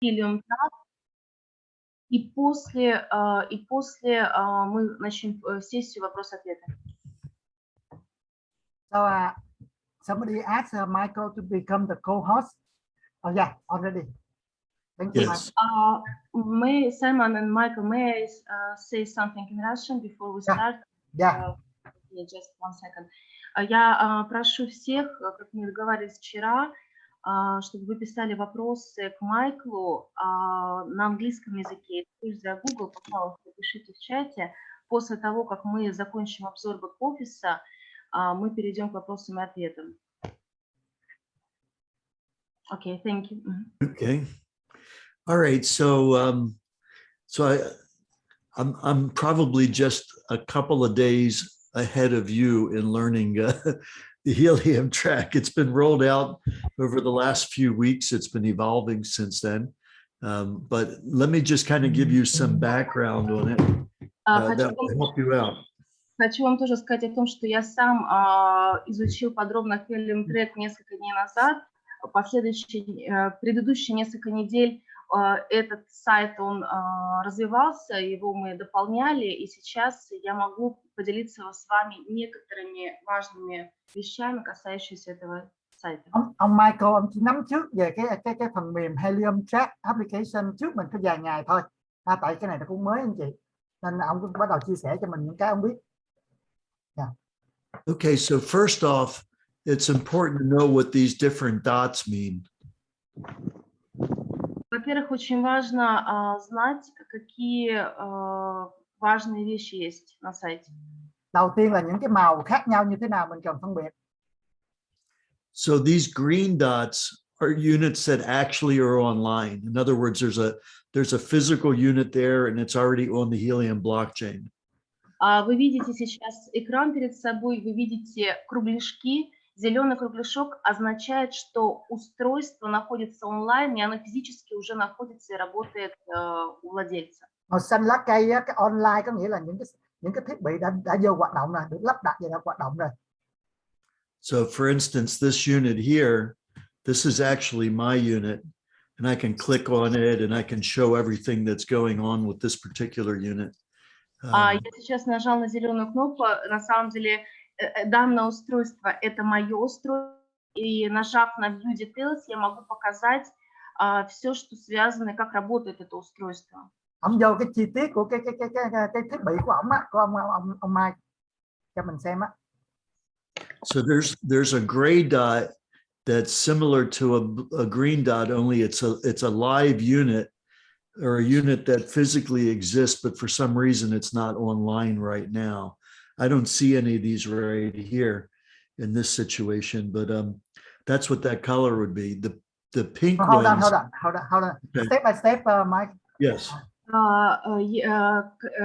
Helium, и после мы начнем сессию вопрос-ответа. So somebody asked Michael to become the co-host. Oh yeah, already. Thank you. Yes. Simon and Michael, may I say something in Russian before we start? Yeah. Just 1 second. Я прошу всех, как мы договаривались вчера, чтобы вы писали вопросы к Майклу на английском языке. Используя Google, пожалуйста, пишите в чате. После того, как мы закончим обзор бэк-офиса, мы перейдем к вопросам и ответам. Okay, thank you. Okay. All right. So, I'm probably just a couple of days ahead of you in learning the Helium track. It's been rolled out over the last few weeks. It's been evolving since then. But let me just kind of give you some background on it. That will help you out. Хочу вам тоже сказать о том, что я сам изучил подробно Helium трек несколько дней назад. Предыдущие несколько недель этот сайт, он развивался, его мы дополняли, и сейчас я могу поделиться с вами некоторыми важными вещами, касающимися этого сайта. Ông Michael, ông chỉ nắm trước về cái phần mềm Helium Track Application trước mình có vài ngày thôi. Tại cái này nó cũng mới anh chị, nên ông cũng bắt đầu chia sẻ cho mình những cái ông biết. Yeah. Okay, so first off, it's important to know what these different dots mean. Во-первых, очень важно знать, какие важные вещи есть на сайте. Đầu tiên là những cái màu khác nhau như thế nào mình cần phân biệt. So these green dots are units that actually are online. In other words, there's a physical unit there and it's already on the Helium blockchain. Вы видите сейчас экран перед собой, вы видите кругляшки. Зеленый кругляшок означает, что устройство находится онлайн, и оно физически уже находится и работает у владельца. Màu xanh lá cây á, cái online có nghĩa là những cái thiết bị đã vô hoạt động rồi, được lắp đặt và đã hoạt động rồi. So for instance, this unit here, this is actually my unit, and I can click on it and I can show everything that's going on with this particular unit. Я сейчас нажал на зеленую кнопку, на самом деле данное устройство – это мое устройство, и нажав на View Details, я могу показать все, что связано, как работает это устройство. Ông vô cái chi tiết của cái thiết bị của ông á, của ông Mike cho mình xem á. So there's a gray dot that's similar to a green dot, only it's a live unit or a unit that physically exists, but for some reason it's not online right now. I don't see any of these right here in this situation, but that's what that color would be. The pink Hold ones. on. Okay. Step by step, Mike. Yes.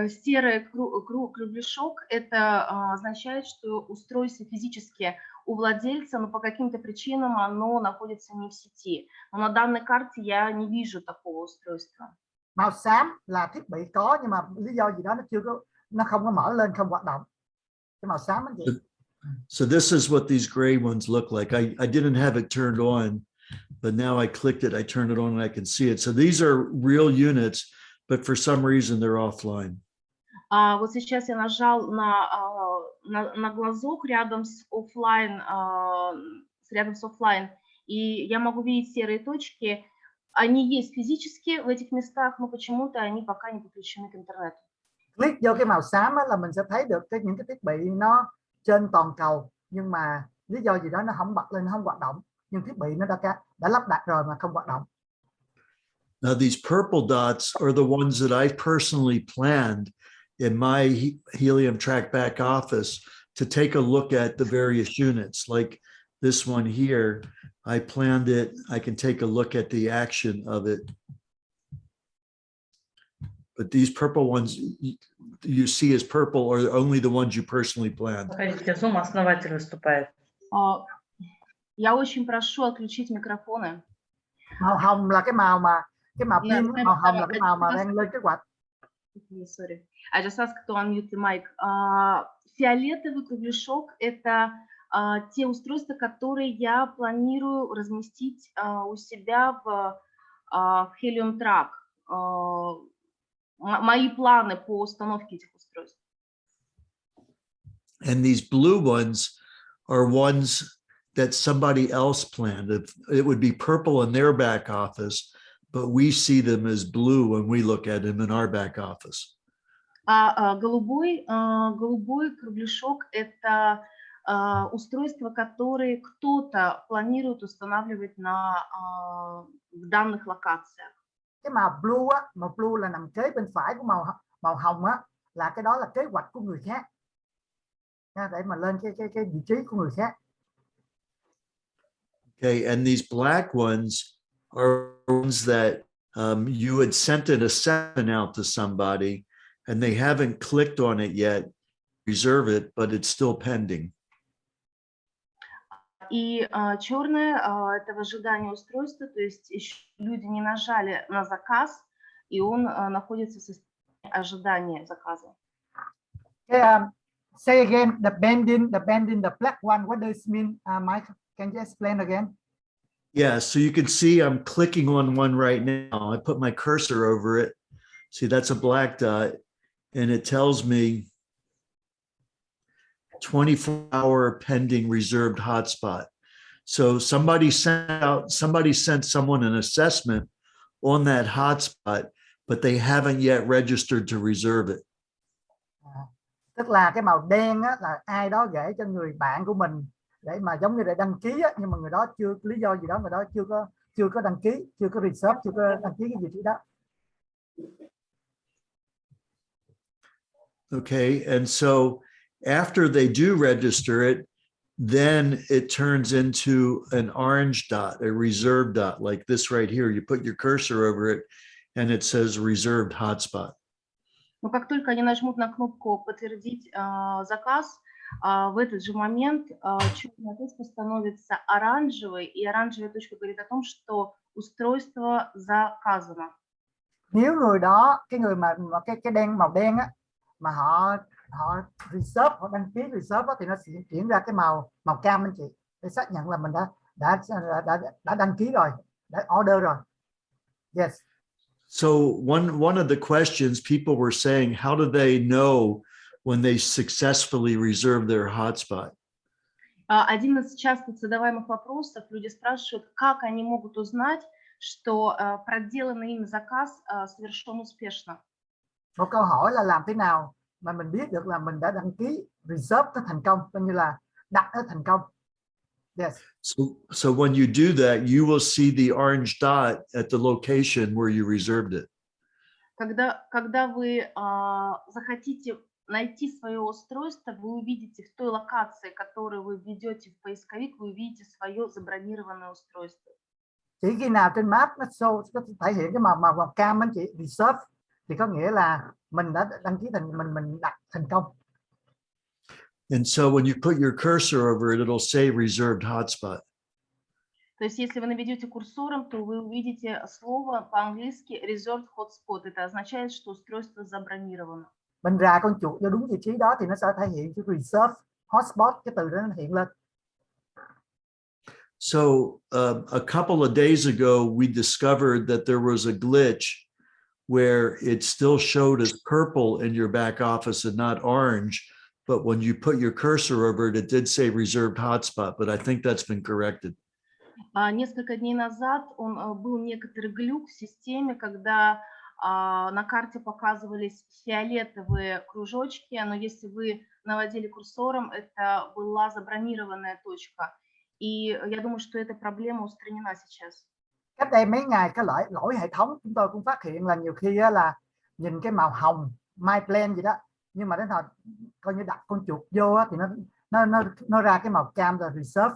Серый кругляшок – это означает, что устройство физически у владельца, но по каким-то причинам оно находится не в сети. Но на данной карте я не вижу такого устройства. Màu xám là thiết bị có, nhưng mà lý do gì đó nó không có mở lên, không hoạt động. Cái màu xám anh chị. So this is what these gray ones look like. I didn't have it turned on, but now I clicked it, I turned it on and I can see it. So these are real units, but for some reason they're offline. Вот сейчас я нажал на глазок рядом с офлайн, и я могу видеть серые точки. Они есть физически в этих местах, но почему-то они пока не подключены к интернету. Click vô cái màu xám là mình sẽ thấy được những cái thiết bị nó trên toàn cầu, nhưng mà lý do gì đó nó không bật lên, nó không hoạt động, nhưng thiết bị nó đã lắp đặt rồi mà không hoạt động. Now these purple dots are the ones that I personally planned in my Helium track back office to take a look at the various units. Like this one here, I planned it. I can take a look at the action of it. But these purple ones you see as purple are only the ones you personally planned. Zoom основатель выступает. Я очень прошу отключить микрофоны. Màu hồng là cái màu pin, màu hồng là cái màu mà đang lên kế hoạch. Sorry. I just asked to unmute the mic. Фиолетовый кругляшок – это те устройства, которые я планирую разместить у себя в Helium Track, мои планы по установке этих устройств. And these blue ones are ones that somebody else planned. It would be purple in their back office, but we see them as blue when we look at them in our back office. Голубой кругляшок – это устройства, которые кто-то планирует устанавливать в данных локациях. Cái màu blue là nằm kế bên phải của màu hồng á, là cái đó là kế hoạch của người khác. Để mà lên cái vị trí của người khác. Okay, and these black ones are ones that you had sent an assessment out to somebody and they haven't clicked on it yet, reserve it, but it's still pending. И черное – это в ожидании устройства, то есть еще люди не нажали на заказ, и он находится в состоянии ожидания заказа. Say again, the bending, the black one. What does it mean, Mike? Can you explain again? Yeah, so you can see I'm clicking on one right now. I put my cursor over it. See, that's a black dot, and it tells me 24-hour pending reserved hotspot. So somebody sent someone an assessment on that hotspot, but they haven't yet registered to reserve it. Tức là cái màu đen á, là ai đó gửi cho người bạn của mình để mà giống như để đăng ký á, nhưng mà người đó chưa lý do gì đó người đó chưa có đăng ký, chưa có reserve, chưa có đăng ký cái vị trí đó. Okay, and so after they do register it, then it turns into an orange dot, a reserved dot, like this right here. You put your cursor over it and it says reserved hotspot. Но как только они нажмут на кнопку «Подтвердить заказ», в этот же момент черная точка становится оранжевой, и оранжевая точка говорит о том, что устройство заказано. Nếu người đó, cái người mà cái đen màu đen á, mà họ reserve, họ đăng ký reserve á, thì nó sẽ chuyển ra cái màu cam anh chị, để xác nhận là mình đã đăng ký rồi, đã order rồi. Yes. So one of the questions people were saying, how do they know when they successfully reserve their hotspot? Один из часто задаваемых вопросов, люди спрашивают, как они могут узнать, что проделанный им заказ совершен успешно. Một câu hỏi là làm thế nào mà mình biết được là mình đã đăng ký reserve nó thành công, coi như là đặt nó thành công. Yes. So when you do that, you will see the orange dot at the location where you reserved it. Когда вы захотите найти свое устройство, вы увидите в той локации, которую вы введете в поисковик, вы увидите свое забронированное устройство. Chỉ khi nào trên map nó show, nó thể hiện cái màu cam anh chị, reserve, thì có nghĩa là mình đã đăng ký mình đặt thành công. And so when you put your cursor over it, it'll say reserved hotspot. То есть если вы наведете курсором, то вы увидите слово по-английски reserved hotspot. Это означает, что устройство забронировано. Mình rà con chuột vô đúng vị trí đó thì nó sẽ thể hiện chữ reserved hotspot, cái từ đó nó hiện lên. So a couple of days ago, we discovered that there was a glitch where it still showed as purple in your back office and not orange. But when you put your cursor over it, it did say reserved hotspot, but I think that's been corrected. Несколько дней назад был некоторый глюк в системе, когда на карте показывались фиолетовые кружочки, но если вы наводили курсором, это была забронированная точка. И я думаю, что эта проблема устранена сейчас. Cách đây mấy ngày cái lỗi hệ thống chúng tôi cũng phát hiện là nhiều khi là nhìn cái màu hồng my plan gì đó, nhưng mà đến hồi coi như đặt con chuột vô thì nó ra cái màu cam là reserve,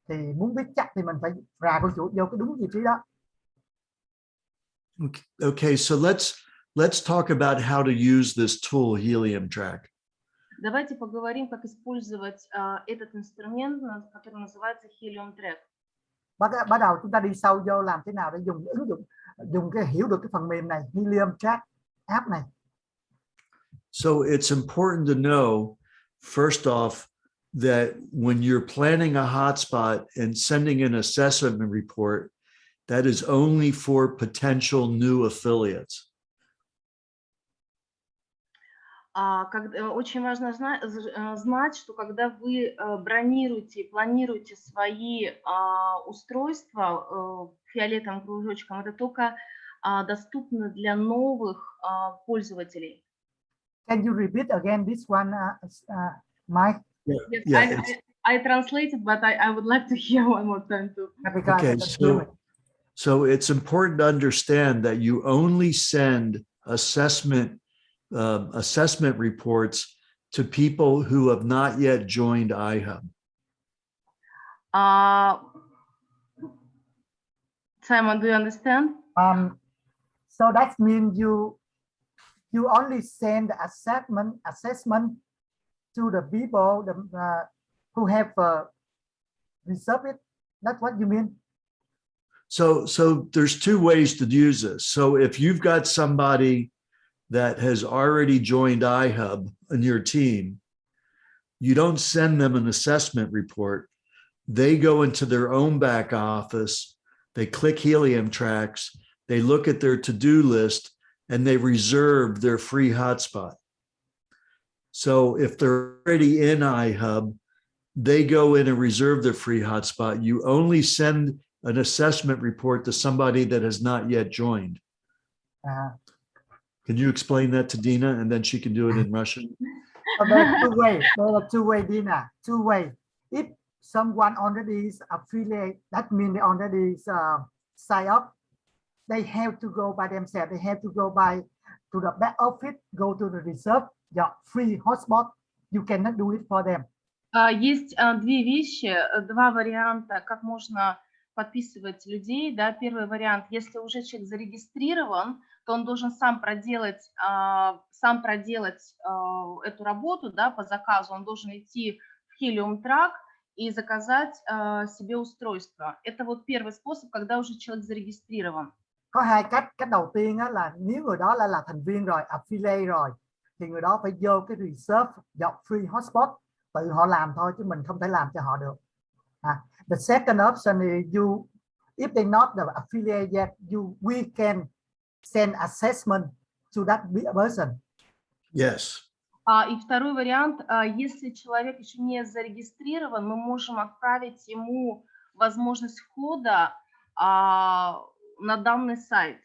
thì muốn biết chắc thì mình phải rà con chuột vô cái đúng vị trí đó. Okay, so let's talk about how to use this tool, Helium Track. Давайте поговорим, как использовать этот инструмент, который называется Helium Track. Bắt đầu chúng ta đi sâu vô làm thế nào để dùng ứng dụng, dùng cái hiểu được cái phần mềm này, Helium Track app này. So it's important to know, first off, that when you're planning a hotspot and sending an assessment report, that is only for potential new affiliates. Очень важно знать, что когда вы бронируете и планируете свои устройства фиолетовым кружочком, это только доступно для новых пользователей. Can you repeat again this one, Mike? Yes, Yeah, I translated, but I would like to hear one more time too. Because I okay, can hear it. so it's important to understand that you only send assessment reports to people who have not yet joined iHub. Simon, do you understand? So that means you only send assessment to the people who have reserved it. That's what you mean? So there's two ways to use this. So if you've got somebody that has already joined iHub on your team, you don't send them an assessment report. They go into their own back office, they click Helium tracks, they look at their to-do list, and they reserve their free hotspot. So if they're already in iHub, they go in and reserve their free hotspot. You only send an assessment report to somebody that has not yet joined. Can you explain that to Dina, and then she can do it in Russian? So there are two ways. There are two ways, Dina. Two ways. If someone already is affiliate, that means they already sign up. They have to go by themselves. They have to go to the back office, go to the reserve, your free hotspot. You cannot do it for them. Есть две вещи, два варианта, как можно подписывать людей. Да? Первый вариант, если уже человек зарегистрирован, то он должен сам проделать эту работу, да, по заказу. Он должен идти в Helium Track и заказать себе устройство. Это вот первый способ, когда уже человек зарегистрирован. Có hai cách. Cách đầu tiên là nếu người đó là thành viên rồi, affiliate rồi, thì người đó phải vô cái reserve dọc free hotspot, tự họ làm thôi chứ mình không thể làm cho họ được. The second option is if they're not the affiliate yet, we can send assessment to that person. Yes. И второй вариант, если человек еще не зарегистрирован, мы можем отправить ему возможность входа на данный сайт.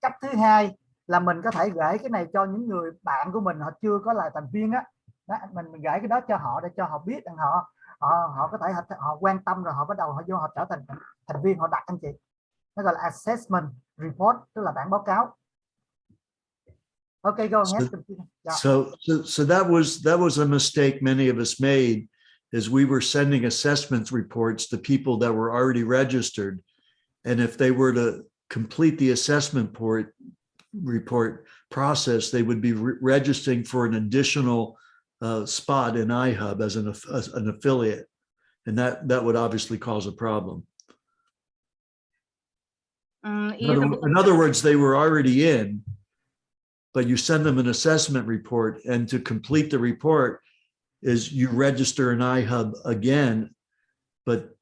Cách thứ hai là mình có thể gửi cái này cho những người bạn của mình, họ chưa có là thành viên á. Mình gửi cái đó cho họ để cho họ biết rằng họ có thể họ quan tâm rồi họ bắt đầu họ vô họ trở thành thành viên, họ đặt anh chị. Nó gọi là assessment report, tức là bản báo cáo. Okay, go ahead. So that was a mistake many of us made, is we were sending assessment reports to people that were already registered, and if they were to complete the assessment report process, they would be registering for an additional spot in iHub as an affiliate, and that would obviously cause a problem. In other words, they were already in, but you send them an assessment report, and to complete the report is you register an iHub again, but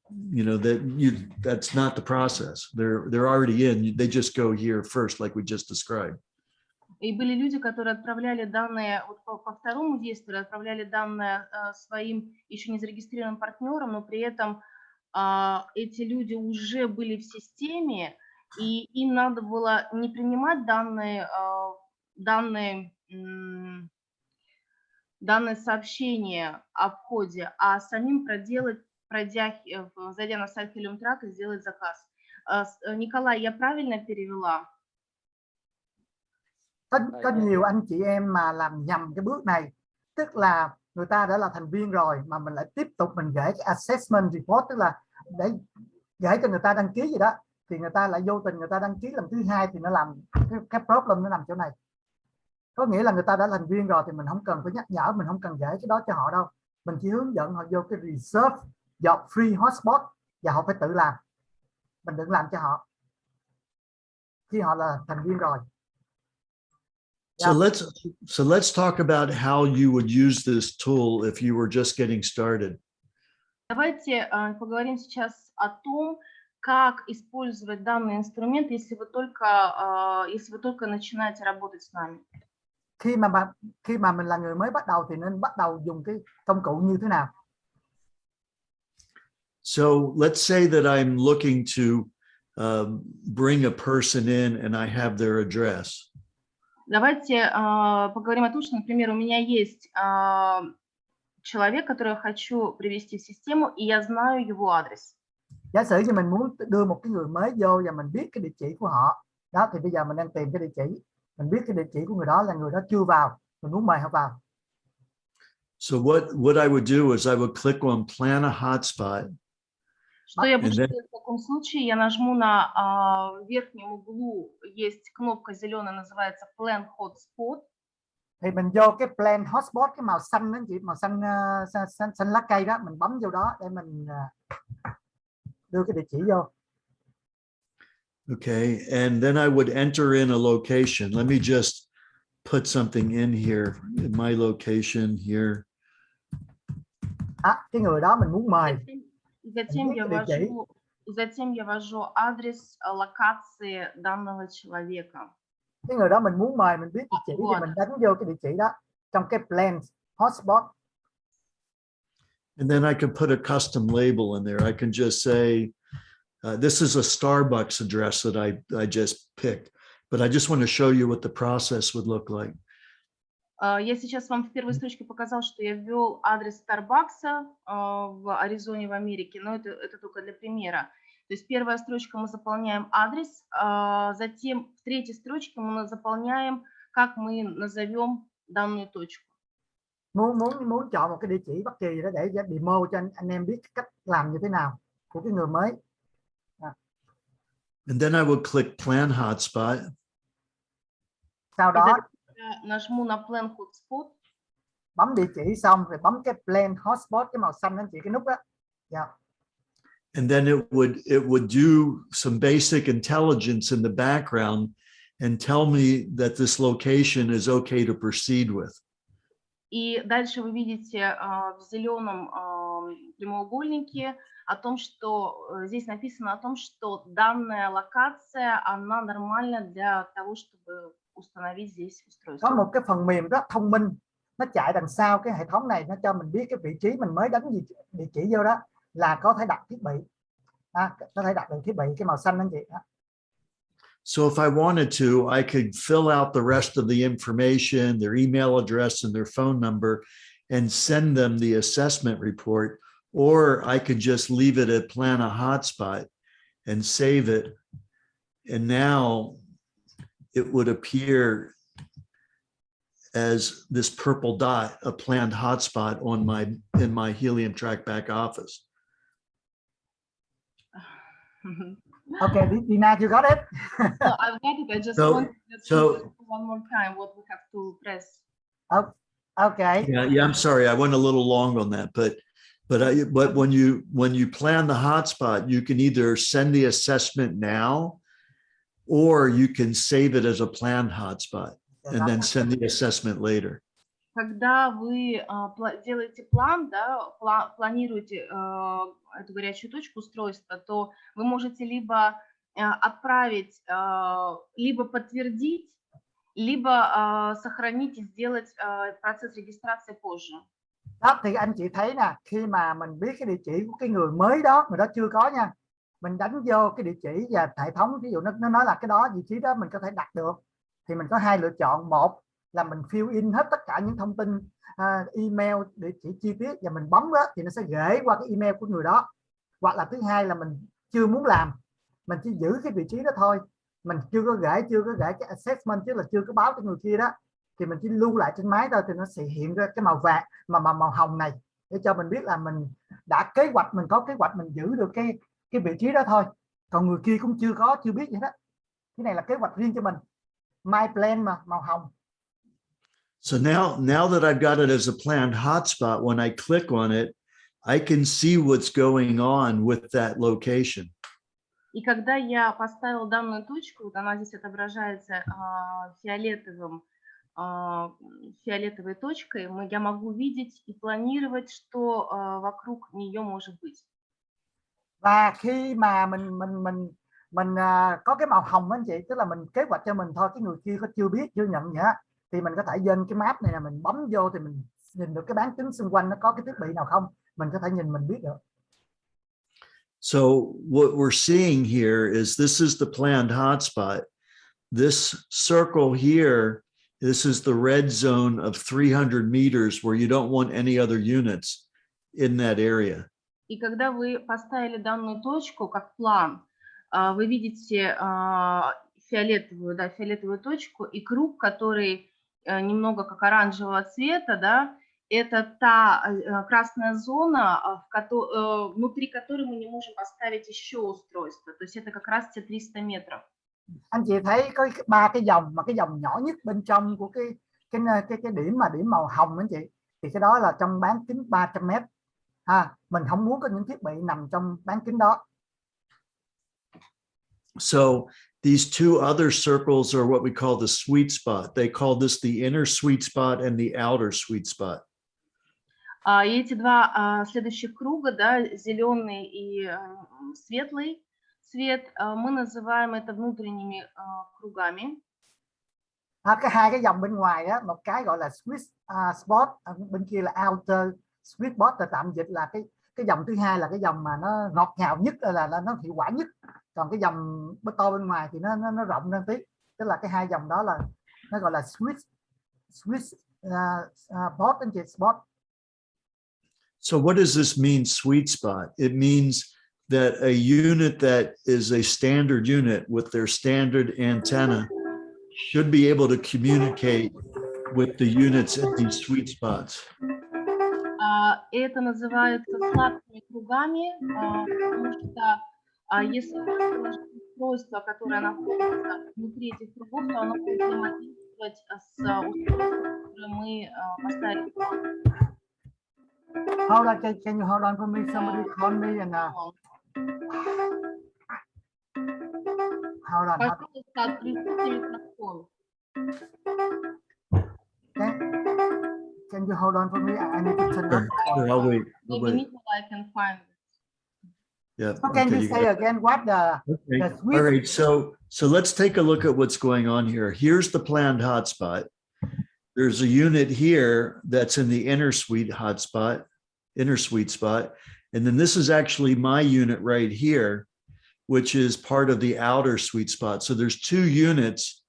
that's not the process. They're already in. They just go here first, like we just described. И были люди, которые отправляли данные по второму действию, отправляли данные своим еще не зарегистрированным партнерам, но при этом эти люди уже были в системе, и им надо было не принимать данные сообщения о входе, а самим зайдя на сайт Helium Track и сделать заказ. Николай, я правильно перевела? Có nhiều anh chị em mà làm nhầm cái bước này, tức là người ta đã là thành viên rồi mà mình lại tiếp tục mình gửi cái assessment report, tức là để gửi cho người ta đăng ký gì đó, thì người ta lại vô tình người ta đăng ký lần thứ hai, thì nó làm cái problem nó nằm chỗ này. Có nghĩa là người ta đã là thành viên rồi thì mình không cần phải nhắc nhở, mình không cần gửi cái đó cho họ đâu, mình chỉ hướng dẫn họ vô cái reserve dọc free hotspot và họ phải tự làm, mình đừng làm cho họ khi họ là thành viên rồi. So let's talk about how you would use this tool if you were just getting started. Давайте поговорим сейчас о том, как использовать данный инструмент, если вы только начинаете работать с нами. Khi mà mình là người mới bắt đầu thì nên bắt đầu dùng cái công cụ như thế nào? So let's say that I'm looking to bring a person in and I have their address. Давайте поговорим о том, что, например, у меня есть человек, которого я хочу привести в систему, и я знаю его адрес. Giả sử như mình muốn đưa một cái người mới vô và mình biết cái địa chỉ của họ. Đó thì bây giờ mình đang tìm cái địa chỉ. Mình biết cái địa chỉ của người đó là người đó chưa vào. Mình muốn mời họ vào. So what I would do is I would click on plan a hotspot. Что я буду делать в таком случае? Я нажму на верхнем углу, есть кнопка зеленая, называется Plan Hotspot. Thì mình vô cái plan hotspot, cái màu xanh đó chị, màu xanh lá cây đó, mình bấm vô đó để mình đưa cái địa chỉ vô. Okay, and then I would enter in a location. Let me just put something in here, in my location here. Cái người đó mình muốn mời. Затем я ввожу адрес локации данного человека. Cái người đó mình muốn mời, mình biết địa chỉ thì mình đánh vô cái địa chỉ đó trong cái plan hotspot. And then I can put a custom label in there. I can just say, this is a Starbucks address that I just picked, but I just want to show you what the process would look like. Я сейчас вам в первой строчке показал, что я ввел адрес Starbucks в Аризоне, в Америке, но это только для примера. То есть первая строчка мы заполняем адрес, затем в третьей строчке мы заполняем, как мы назовем данную точку. Muốn chọn một cái địa chỉ bất kỳ đó để demo cho anh em biết cách làm như thế nào của cái người mới. And then I would click plan hotspot. Sau đó нажму на plan hotspot. Bấm địa chỉ xong rồi bấm cái plan hotspot, cái màu xanh anh chị, cái nút đó. Yeah. And then it would do some basic intelligence in the background and tell me that this location is okay to proceed with. И дальше вы видите в зеленом прямоугольнике о том, что здесь написано о том, что данная локация, она нормальна для того, чтобы установить здесь устройство. Có một cái phần mềm rất thông minh, nó chạy đằng sau cái hệ thống này, nó cho mình biết cái vị trí mình mới đánh địa chỉ vô đó là có thể đặt thiết bị. Có thể đặt được thiết bị, cái màu xanh anh chị đó. So if I wanted to, I could fill out the rest of the information, their email address and their phone number, and send them the assessment report, or I could just leave it at plan a hotspot and save it. And now it would appear as this purple dot, a planned hotspot in my Helium track back office. Okay, Dina, you got it? No, I've got it. I just want to one more time what we have to press. Okay. Yeah, I'm sorry. I went a little long on that, but when you plan the hotspot, you can either send the assessment now, or you can save it as a planned hotspot and then send the assessment later. Когда вы делаете план, да, планируете эту горячую точку устройства, то вы можете либо отправить, либо подтвердить, либо сохранить и сделать процесс регистрации позже. Đó thì anh chị thấy nè, khi mà mình biết cái địa chỉ của cái người mới đó, người đó chưa có nha, mình đánh vô cái địa chỉ và hệ thống, ví dụ nó nói là cái đó vị trí đó mình có thể đặt được, thì mình có hai lựa chọn. Một là mình fill in hết tất cả những thông tin email, địa chỉ chi tiết và mình bấm đó thì nó sẽ gửi qua cái email của người đó. Hoặc là thứ hai là mình chưa muốn làm, mình chỉ giữ cái vị trí đó thôi, mình chưa có gửi cái assessment, chứ là chưa có báo cho người kia đó, thì mình chỉ lưu lại trên máy thôi, thì nó sẽ hiện ra cái màu vàng mà màu hồng này để cho mình biết là mình đã kế hoạch, mình có kế hoạch, mình giữ được cái vị trí đó thôi. Còn người kia cũng chưa biết gì đó. Cái này là kế hoạch riêng cho mình, my plan mà, màu hồng. So now that I've got it as a planned hotspot, when I click on it, I can see what's going on with that location. И когда я поставил данную точку, вот она здесь отображается фиолетовой точкой, я могу видеть и планировать, что вокруг нее может быть. Và khi mà mình có cái màu hồng anh chị, tức là mình kế hoạch cho mình thôi, cái người kia có chưa biết, chưa nhận gì hết, thì mình có thể lên cái map này là mình bấm vô thì mình nhìn được cái bán kính xung quanh nó có cái thiết bị nào không, mình có thể nhìn mình biết được. So what we're seeing here is this is the planned hotspot. This circle here, this is the red zone of 300 meters where you don't want any other units in that area. И когда вы поставили данную точку как план, вы видите фиолетовую точку и круг, который немного как оранжевого цвета, да, это та красная зона, внутри которой мы не можем поставить еще устройство. То есть это как раз те 300 метров. Anh chị thấy có 3 cái dòng, mà cái dòng nhỏ nhất bên trong của cái điểm màu hồng anh chị, thì cái đó là trong bán kính 300 mét. Mình không muốn có những thiết bị nằm trong bán kính đó. So these two other circles are what we call the sweet spot. They call this the inner sweet spot and the outer sweet spot. И эти два следующих круга, да, зеленый и светлый цвет, мы называем это внутренними кругами. Cái hai cái dòng bên ngoài á, một cái gọi là sweet spot, bên kia là outer sweet spot, là tạm dịch là cái dòng thứ hai là cái dòng mà nó ngọt ngào nhất, là nó hiệu quả nhất. Còn cái dòng to bên ngoài thì nó rộng hơn tí, tức là cái hai dòng đó là nó gọi là sweet spot anh chị, spot. So what does this mean, sweet spot? It means that a unit that is a standard unit with their standard antenna should be able to communicate with the units at these sweet spots. Это называется сладкими кругами, потому что если устройство, которое находится внутри этих кругов, то оно будет взаимодействовать с устройством, которое мы поставили. Hold on, can you hold on for me? Somebody call me and hold on. Пожалуйста, откройте микрофон. Can you hold on for me? I need to turn off. Sure, I'll wait. Maybe Nikolai can find it. Yeah. So can you say again what the All right. So let's take a look at what's going on here. Here's the planned hotspot. There's a unit here that's in the inner sweet spot. And then this is actually my unit right here, which is part of the outer sweet spot. So there's two units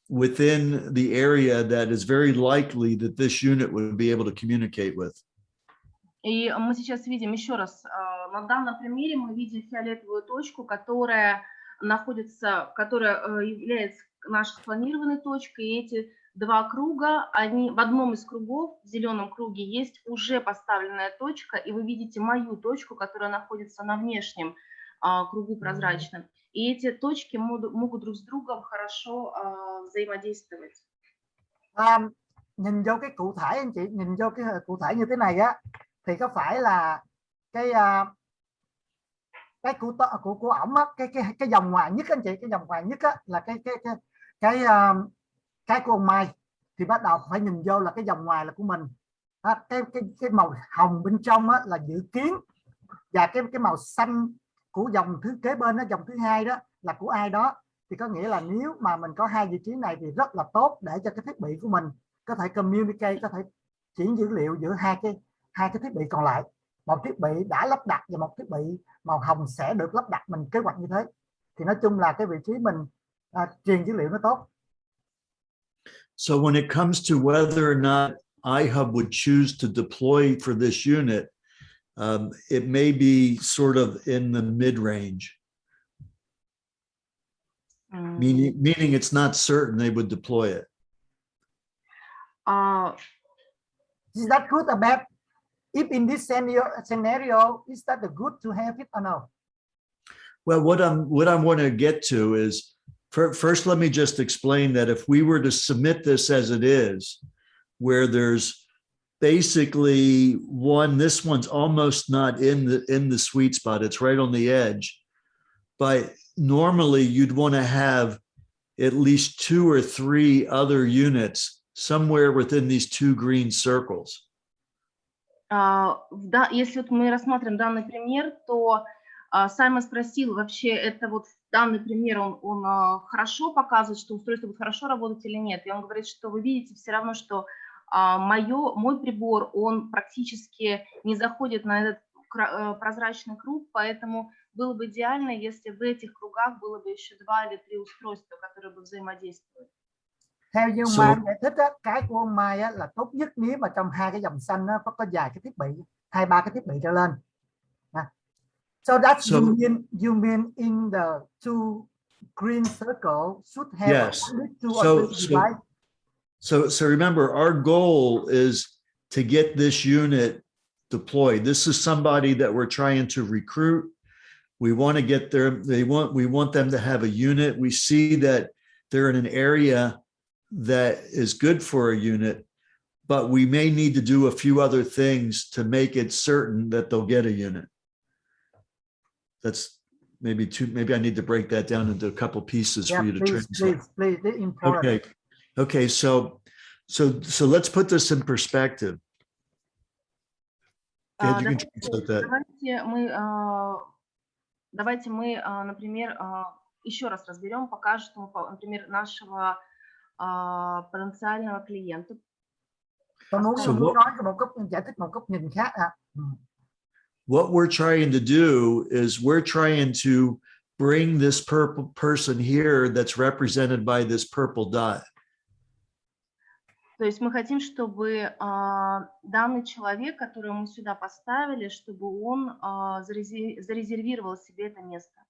within the area that is very likely that this unit would be able to communicate with. И мы сейчас видим еще раз, на данном примере мы видим фиолетовую точку, которая является нашей спланированной точкой. И эти два круга, они в одном из кругов, в зеленом круге, есть уже поставленная точка, и вы видите мою точку, которая находится на внешнем кругу прозрачном. И эти точки могут друг с другом хорошо взаимодействовать. Nhìn vô cái cụ thể anh chị, nhìn vô cái cụ thể như thế này á, thì có phải là cái của ổng á, cái dòng ngoài nhất anh chị, cái dòng ngoài nhất á là cái của ông Mai, thì bắt đầu phải nhìn vô là cái dòng ngoài là của mình. Cái màu hồng bên trong á là dự kiến, và cái màu xanh của dòng thứ kế bên đó, dòng thứ hai đó là của ai đó. Thì có nghĩa là nếu mà mình có hai vị trí này thì rất là tốt để cho cái thiết bị của mình có thể communicate, có thể chuyển dữ liệu giữa hai cái thiết bị còn lại. Một thiết bị đã lắp đặt và một thiết bị màu hồng sẽ được lắp đặt, mình kế hoạch như thế. Thì nói chung là cái vị trí mình truyền dữ liệu nó tốt. So when it comes to whether or not iHub would choose to deploy for this unit, it may be sort of in the mid-range. Meaning it's not certain they would deploy it. Is that good or bad? If in this scenario, is that good to have it or no? Well, what I want to get to is, first, let me just explain that if we were to submit this as it is, where there's basically this one's almost not in the sweet spot, it's right on the edge, but normally you'd want to have at least 2 or 3 other units somewhere within these 2 green circles. Если вот мы рассмотрим данный пример, то Саймон спросил, вообще это вот данный пример, он хорошо показывает, что устройство будет хорошо работать или нет. И он говорит, что вы видите все равно, что мой прибор, он практически не заходит на этот прозрачный круг, поэтому было бы идеально, если в этих кругах было бы еще 2 или 3 устройства, которые бы взаимодействовали. Theo như Mai giải thích á, cái của ông Mai á, là tốt nhất nếu mà trong hai cái dòng xanh nó có dài cái thiết bị, 2-3 cái thiết bị trở lên. So that's you mean in the two green circle should have yes. at least 2 or 3 devices. So remember, our goal is to get this unit deployed. This is somebody that we're trying to recruit. We want to get there. We want them to have a unit. We see that they're in an area that is good for a unit, but we may need to do a few other things to make it certain that they'll get a unit. That's maybe maybe I need to break that down into a couple pieces for you to translate. Please, important. Okay. So let's put this in perspective. You can translate that. Давайте мы, например, еще раз разберем, покажем, например, нашего потенциального клиента. Tôi muốn nói một góc giải thích một góc nhìn khác. What we're trying to do is we're trying to bring this purple person here that's represented by this purple dot. То есть мы хотим, чтобы данный человек, которого мы сюда поставили, чтобы он зарезервировал себе это место.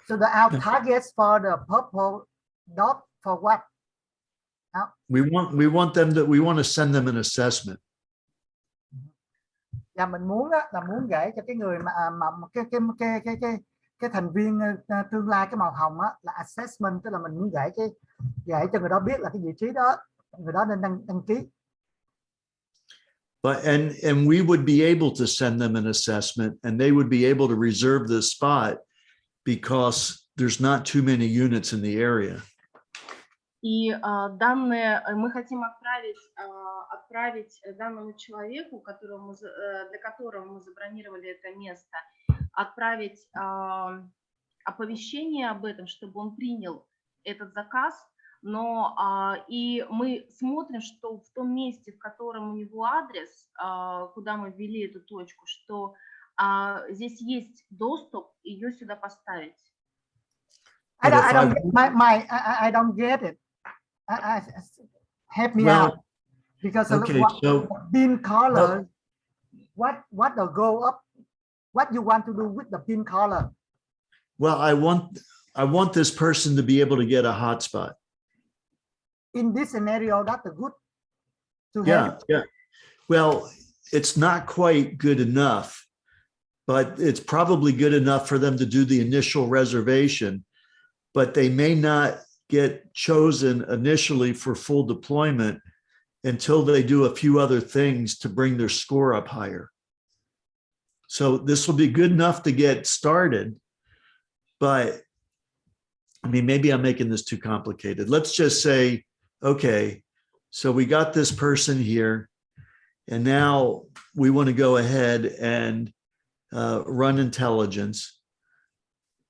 So our targets for the purple dot for what? We want to send them an assessment. Và mình muốn là muốn gửi cho cái người mà cái thành viên tương lai, cái màu hồng á, là assessment, tức là mình muốn gửi cho người đó biết là cái vị trí đó người đó nên đăng ký. But and we would be able to send them an assessment, and they would be able to reserve this spot because there's not too many units in the area. И данные мы хотим отправить данному человеку, для которого мы забронировали это место, отправить оповещение об этом, чтобы он принял этот заказ. Но и мы смотрим, что в том месте, в котором у него адрес, куда мы ввели эту точку, что здесь есть доступ ее сюда поставить. I don't get it. Help me out, because so pin color. What the goal of what you want to do with the pin color? Well, I want this person to be able to get a hotspot. In this scenario, that's good to have. Yeah. Well, it's not quite good enough, but it's probably good enough for them to do the initial reservation, but they may not get chosen initially for full deployment until they do a few other things to bring their score up higher. So this will be good enough to get started, but I mean, maybe I'm making this too complicated. Let's just say, okay, so we got this person here, and now we want to go ahead and run intelligence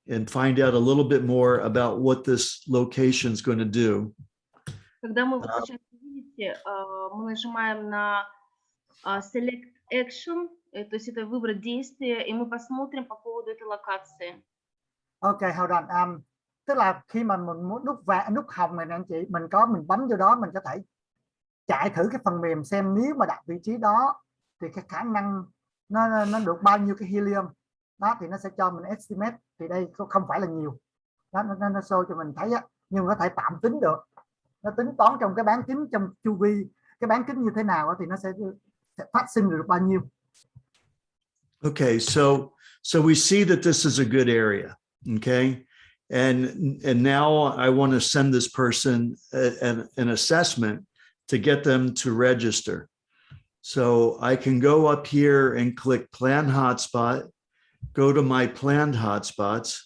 and find out a little bit more about what this location is going to do. Когда мы сейчас видите, мы нажимаем на Select Action, то есть это выбрать действие, и мы посмотрим по поводу этой локации. Okay, hold on. Tức là khi mà mình muốn nút hồng này nè anh chị, mình bấm vô đó, mình có thể chạy thử cái phần mềm xem nếu mà đặt vị trí đó thì cái khả năng nó được bao nhiêu cái helium đó, thì nó sẽ cho mình estimate. Thì đây không phải là nhiều đó, nó show cho mình thấy á, nhưng có thể tạm tính được, nó tính toán trong cái bán kính, trong chu vi cái bán kính như thế nào thì nó sẽ phát sinh được bao nhiêu. Okay, so we see that this is a good area. Okay, and now I want to send this person an assessment to get them to register. So I can go up here and click Plan Hotspot, go to my planned hotspots.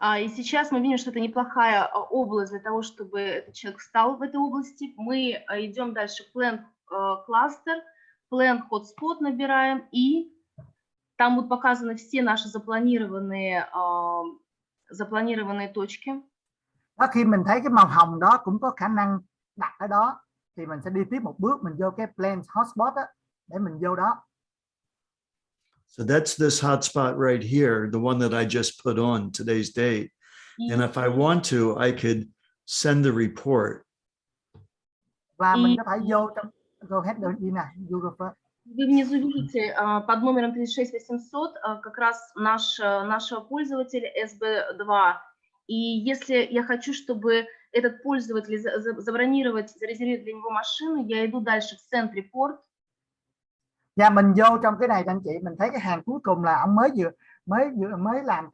И сейчас мы видим, что это неплохая область для того, чтобы этот человек встал в этой области. Мы идем дальше, Plan Cluster, Plan Hotspot набираем и Там будут показаны все наши запланированные точки. Đó, khi mình thấy cái màu hồng đó cũng có khả năng đặt ở đó thì mình sẽ đi tiếp một bước, mình vô cái plan hotspot á, để mình vô đó. So that's this hotspot right here, the one that I just put on today's date. And if I want to, I could send the report. Và mình có thể vô trong go ahead đi nè, Google first. Вы внизу видите под номером 36800 как раз нашего пользователя SB2. И если я хочу, чтобы этот пользователь забронировать, зарезервировать для него машину, я иду дальше в Send Report. Và mình vô trong cái này anh chị, mình thấy cái hàng cuối cùng là ông mới làm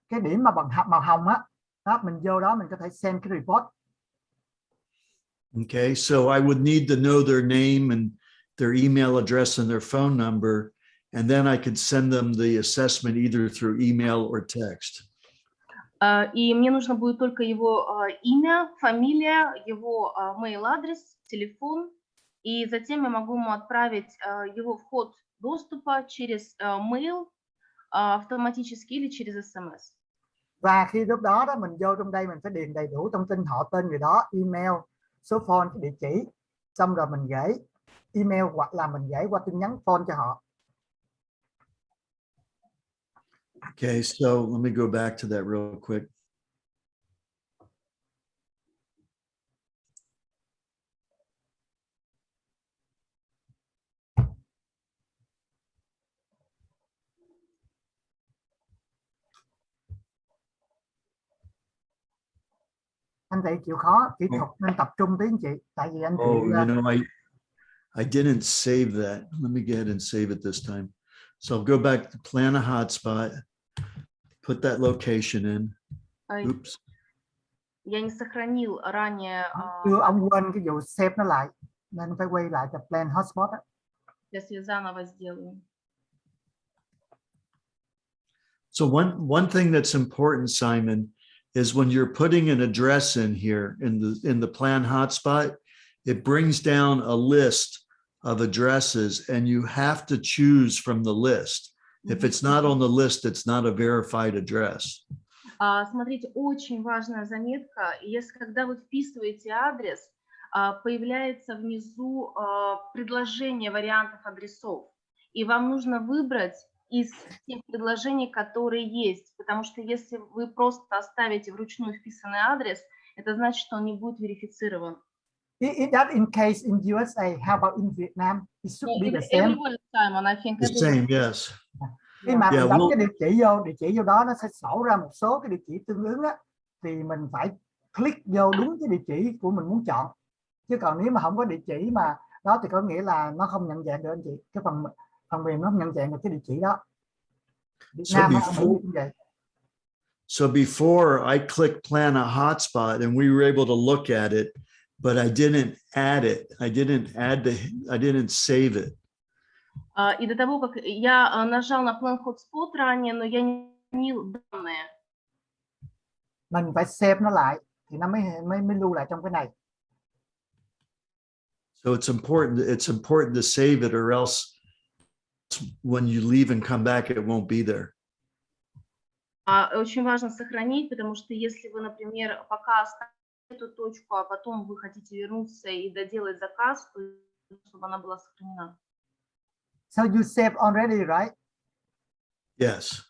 cái điểm mà bằng màu hồng á. Đó, mình vô đó mình có thể xem cái report. Okay, so I would need to know their name and their email address and their phone number, and then I could send them the assessment either through email or text. И мне нужно будет только его имя, фамилия, его mail-адрес, телефон, и затем я могу ему отправить его вход доступа через mail автоматически или через SMS. Và khi lúc đó mình vô trong đây mình phải điền đầy đủ thông tin họ, tên người đó, email, số phone, cái địa chỉ, xong rồi mình gửi email hoặc là mình gửi qua tin nhắn phone cho họ. Okay, so let me go back to that real quick. Anh chị chịu khó kỹ thuật nên tập trung tí anh chị, tại vì anh chị you know, I didn't save that. Let me go ahead and save it this time. So I'll go back to plan a hotspot, put that location in. Oops. Я не сохранил ранее. Ông quên cái vụ save nó lại nên phải quay lại tập plan hotspot á. Сейчас я заново сделаю. So one thing that's important, Simon, is when you're putting an address in here in the plan hotspot, it brings down a list of addresses and you have to choose from the list. If it's not on the list, it's not a verified address. Смотрите, очень важная заметка. Если когда вы вписываете адрес, появляется внизу предложение вариантов адресов. И вам нужно выбрать из тех предложений, которые есть. Потому что если вы просто оставите вручную вписанный адрес, это значит, что он не будет верифицирован. That in case in USA, how about in Vietnam? It should be the same. Everywhere, Simon, I think The same, yes. Khi mà mình đánh cái địa chỉ vô đó nó sẽ sổ ra một số cái địa chỉ tương ứng á, thì mình phải click vô đúng cái địa chỉ của mình muốn chọn. Chứ còn nếu mà không có địa chỉ mà đó thì có nghĩa là nó không nhận dạng được anh chị. Cái phần mềm nó không nhận dạng được cái địa chỉ đó. Việt Nam cũng vậy. So before I clicked plan a hotspot and we were able to look at it, but I didn't add it. I didn't save it. И до того, как я нажал на Plan Hotspot ранее, но я не изменил данные. Mình phải save nó lại thì nó mới lưu lại trong cái này. So it's important to save it, or else when you leave and come back, it won't be there. Очень важно сохранить, потому что если вы, например, пока оставите эту точку, а потом вы хотите вернуться и доделать заказ, то чтобы она была сохранена. So you save already, right? Yes,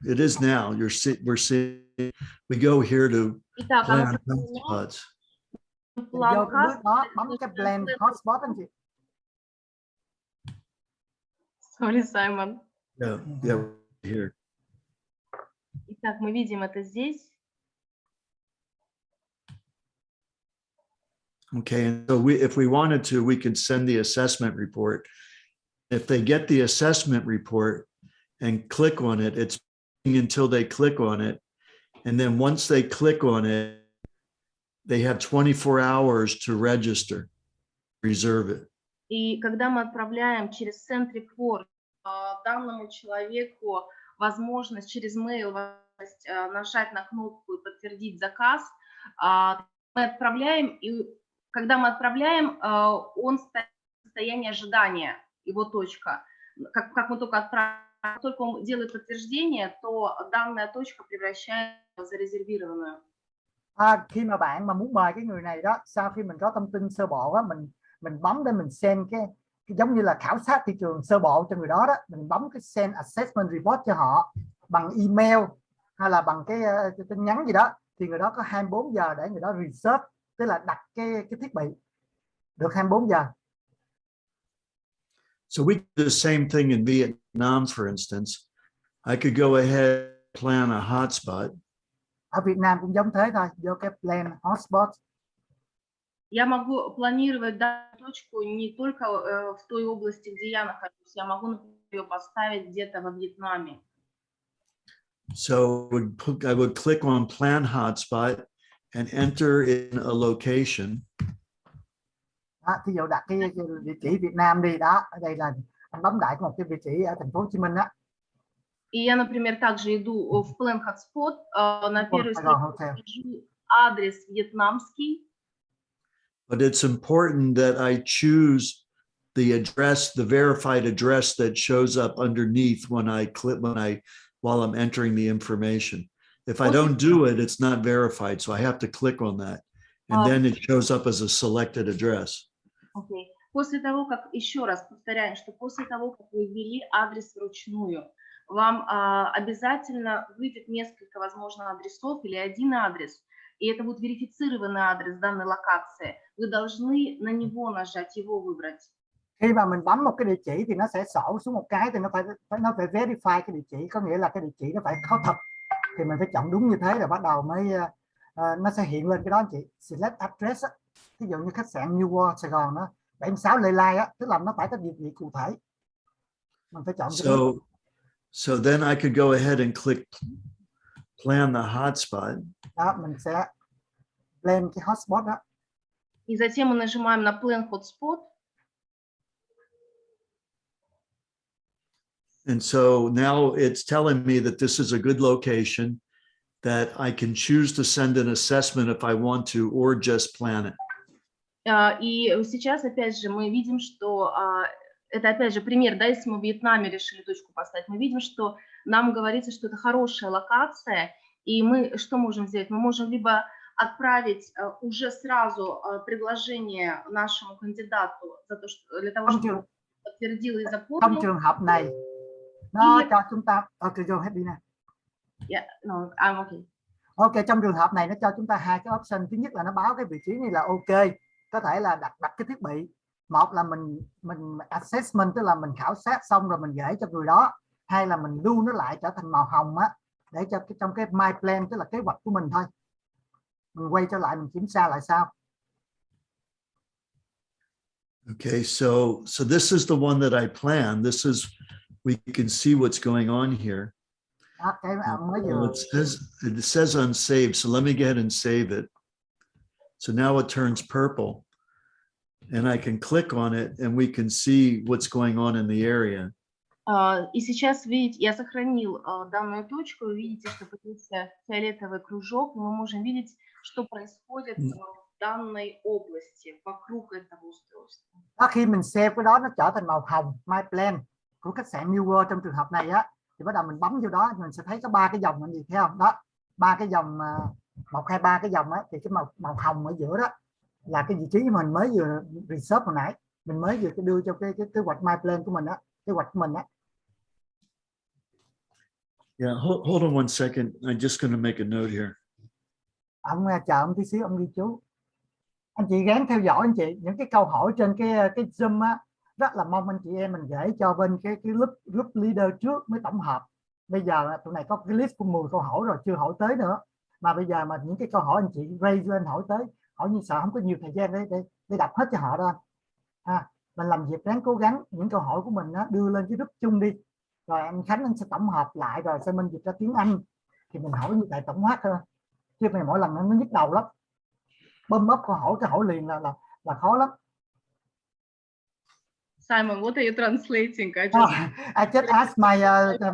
it is now. We're seeing. We go here to plan hotspots. Vô cái bước đó bấm cái plan hotspot anh chị. Sorry, Simon. Yeah, here. Итак, мы видим это здесь. Okay, and so if we wanted to, we could send the assessment report. If they get the assessment report and click on it, it's until they click on it. And then once they click on it, they have 24 hours to register, reserve it. И когда мы отправляем через Send Report данному человеку возможность через mail нажать на кнопку и подтвердить заказ, мы отправляем, и когда мы отправляем, он стоит в состоянии ожидания, его точка. Как мы только отправим Как только он делает подтверждение, то данная точка превращается в зарезервированную. Khi mà bạn mà muốn mời cái người này đó, sau khi mình có thông tin sơ bộ á, mình bấm để mình send cái giống như là khảo sát thị trường sơ bộ cho người đó đó, mình bấm cái send assessment report cho họ bằng email hay là bằng cái tin nhắn gì đó, thì người đó có 24 giờ để người đó reserve, tức là đặt cái thiết bị, được 24 giờ. So we do the same thing in Vietnam, for instance. I could go ahead and plan a hotspot. Ở Việt Nam cũng giống thế thôi, vô cái plan hotspot. Я могу планировать данную точку не только в той области, где я нахожусь. Я могу ее поставить где-то во Вьетнаме. So I would click on plan hotspot and enter in a location. Thí dụ đặt cái địa chỉ Việt Nam đi đó, ở đây là anh bấm đại một cái địa chỉ ở thành phố Hồ Chí Minh đó. И я, например, также иду в Plan Hotspot, на первой странице вижу адрес вьетнамский. But it's important that I choose the address, the verified address that shows up underneath when I click, while I'm entering the information. If I don't do it, it's not verified. So I have to click on that. And then it shows up as a selected address. Okay. После того, как, еще раз повторяю, что после того, как вы ввели адрес вручную, вам обязательно выйдет несколько, возможно, адресов или один адрес, и это будет верифицированный адрес данной локации. Вы должны на него нажать, его выбрать. Khi mà mình bấm một cái địa chỉ thì nó sẽ sổ xuống một cái, thì nó phải verify cái địa chỉ, có nghĩa là cái địa chỉ nó phải có thật, thì mình phải chọn đúng như thế rồi bắt đầu mới nó sẽ hiện lên cái đó anh chị. Select address á, ví dụ như khách sạn MIệu Sài Gòn đó, 76 Lê Lai á, tức là nó phải có địa chỉ cụ thể, mình phải chọn. So then I could go ahead and click plan the hotspot. Đó, mình sẽ lên cái hotspot đó. И затем мы нажимаем на Plan Hotspot. And so now it's telling me that this is a good location, that I can choose to send an assessment if I want to, or just plan it. И сейчас, опять же, мы видим, что это, опять же, пример, да, если мы в Вьетнаме решили точку поставить, мы видим, что нам говорится, что это хорошая локация, и мы что можем сделать? Мы можем либо отправить уже сразу предложение нашему кандидату за то, что, для того, чтобы он подтвердил и заполнил. Trong trường hợp này, nó cho chúng ta, Yeah, no, I'm okay. Ok, trong trường hợp này nó cho chúng ta hai cái option. Thứ nhất là nó báo cái vị trí này là ok, có thể là đặt cái thiết bị. Một là mình assessment, tức là mình khảo sát xong rồi mình gửi cho người đó. Hai là mình lưu nó lại trở thành màu hồng á, để cho trong cái my plan, tức là kế hoạch của mình thôi. Mình quay trở lại mình kiểm tra lại sau. Okay, so this is the one that I planned. This is, we can see what's going on here. It says unsaved, so let me go ahead and save it. So now it turns purple, and I can click on it, and we can see what's going on in the area. И сейчас, видите, я сохранил данную точку. Вы видите, что появился фиолетовый кружок, и мы можем видеть, что происходит в данной области, vокруг этого устройства. Khi mình save cái đó nó trở thành màu hồng, my plan của khách sạn MIệu trong trường hợp này á, thì bắt đầu mình bấm vô đó mình sẽ thấy có 3 cái dòng, gì thấy không? Đó, 3 cái dòng, 1, 2, 3 cái dòng á, thì cái màu hồng ở giữa đó là cái vị trí mình mới vừa research hồi nãy, mình mới vừa đưa cho cái kế hoạch my plan của mình á, kế hoạch của mình á. Yeah, hold on one second. I'm just going to make a note here. Ông chờ ông tí xíu, ông ghi chú. Anh chị gắng theo dõi anh chị những cái câu hỏi trên cái Zoom á, rất là mong anh chị em mình gửi cho bên cái group leader trước mới tổng hợp. Bây giờ tụi này có cái list của 10 câu hỏi rồi, chưa hỏi tới nữa, mà bây giờ mà những cái câu hỏi anh chị raise lên hỏi tới, hỏi như sợ không có nhiều thời gian để đọc hết cho họ đâu. Mình làm việc ráng cố gắng những câu hỏi của mình á, đưa lên cái group chung đi, rồi anh Khánh anh sẽ tổng hợp lại rồi sẽ minh dịch ra tiếng Anh, thì mình hỏi như vậy tổng quát thôi, chứ này mỗi lần nó nhức đầu lắm, bơm ấp câu hỏi cái hỏi liền là khó lắm. Simon, what are you translating? I just asked my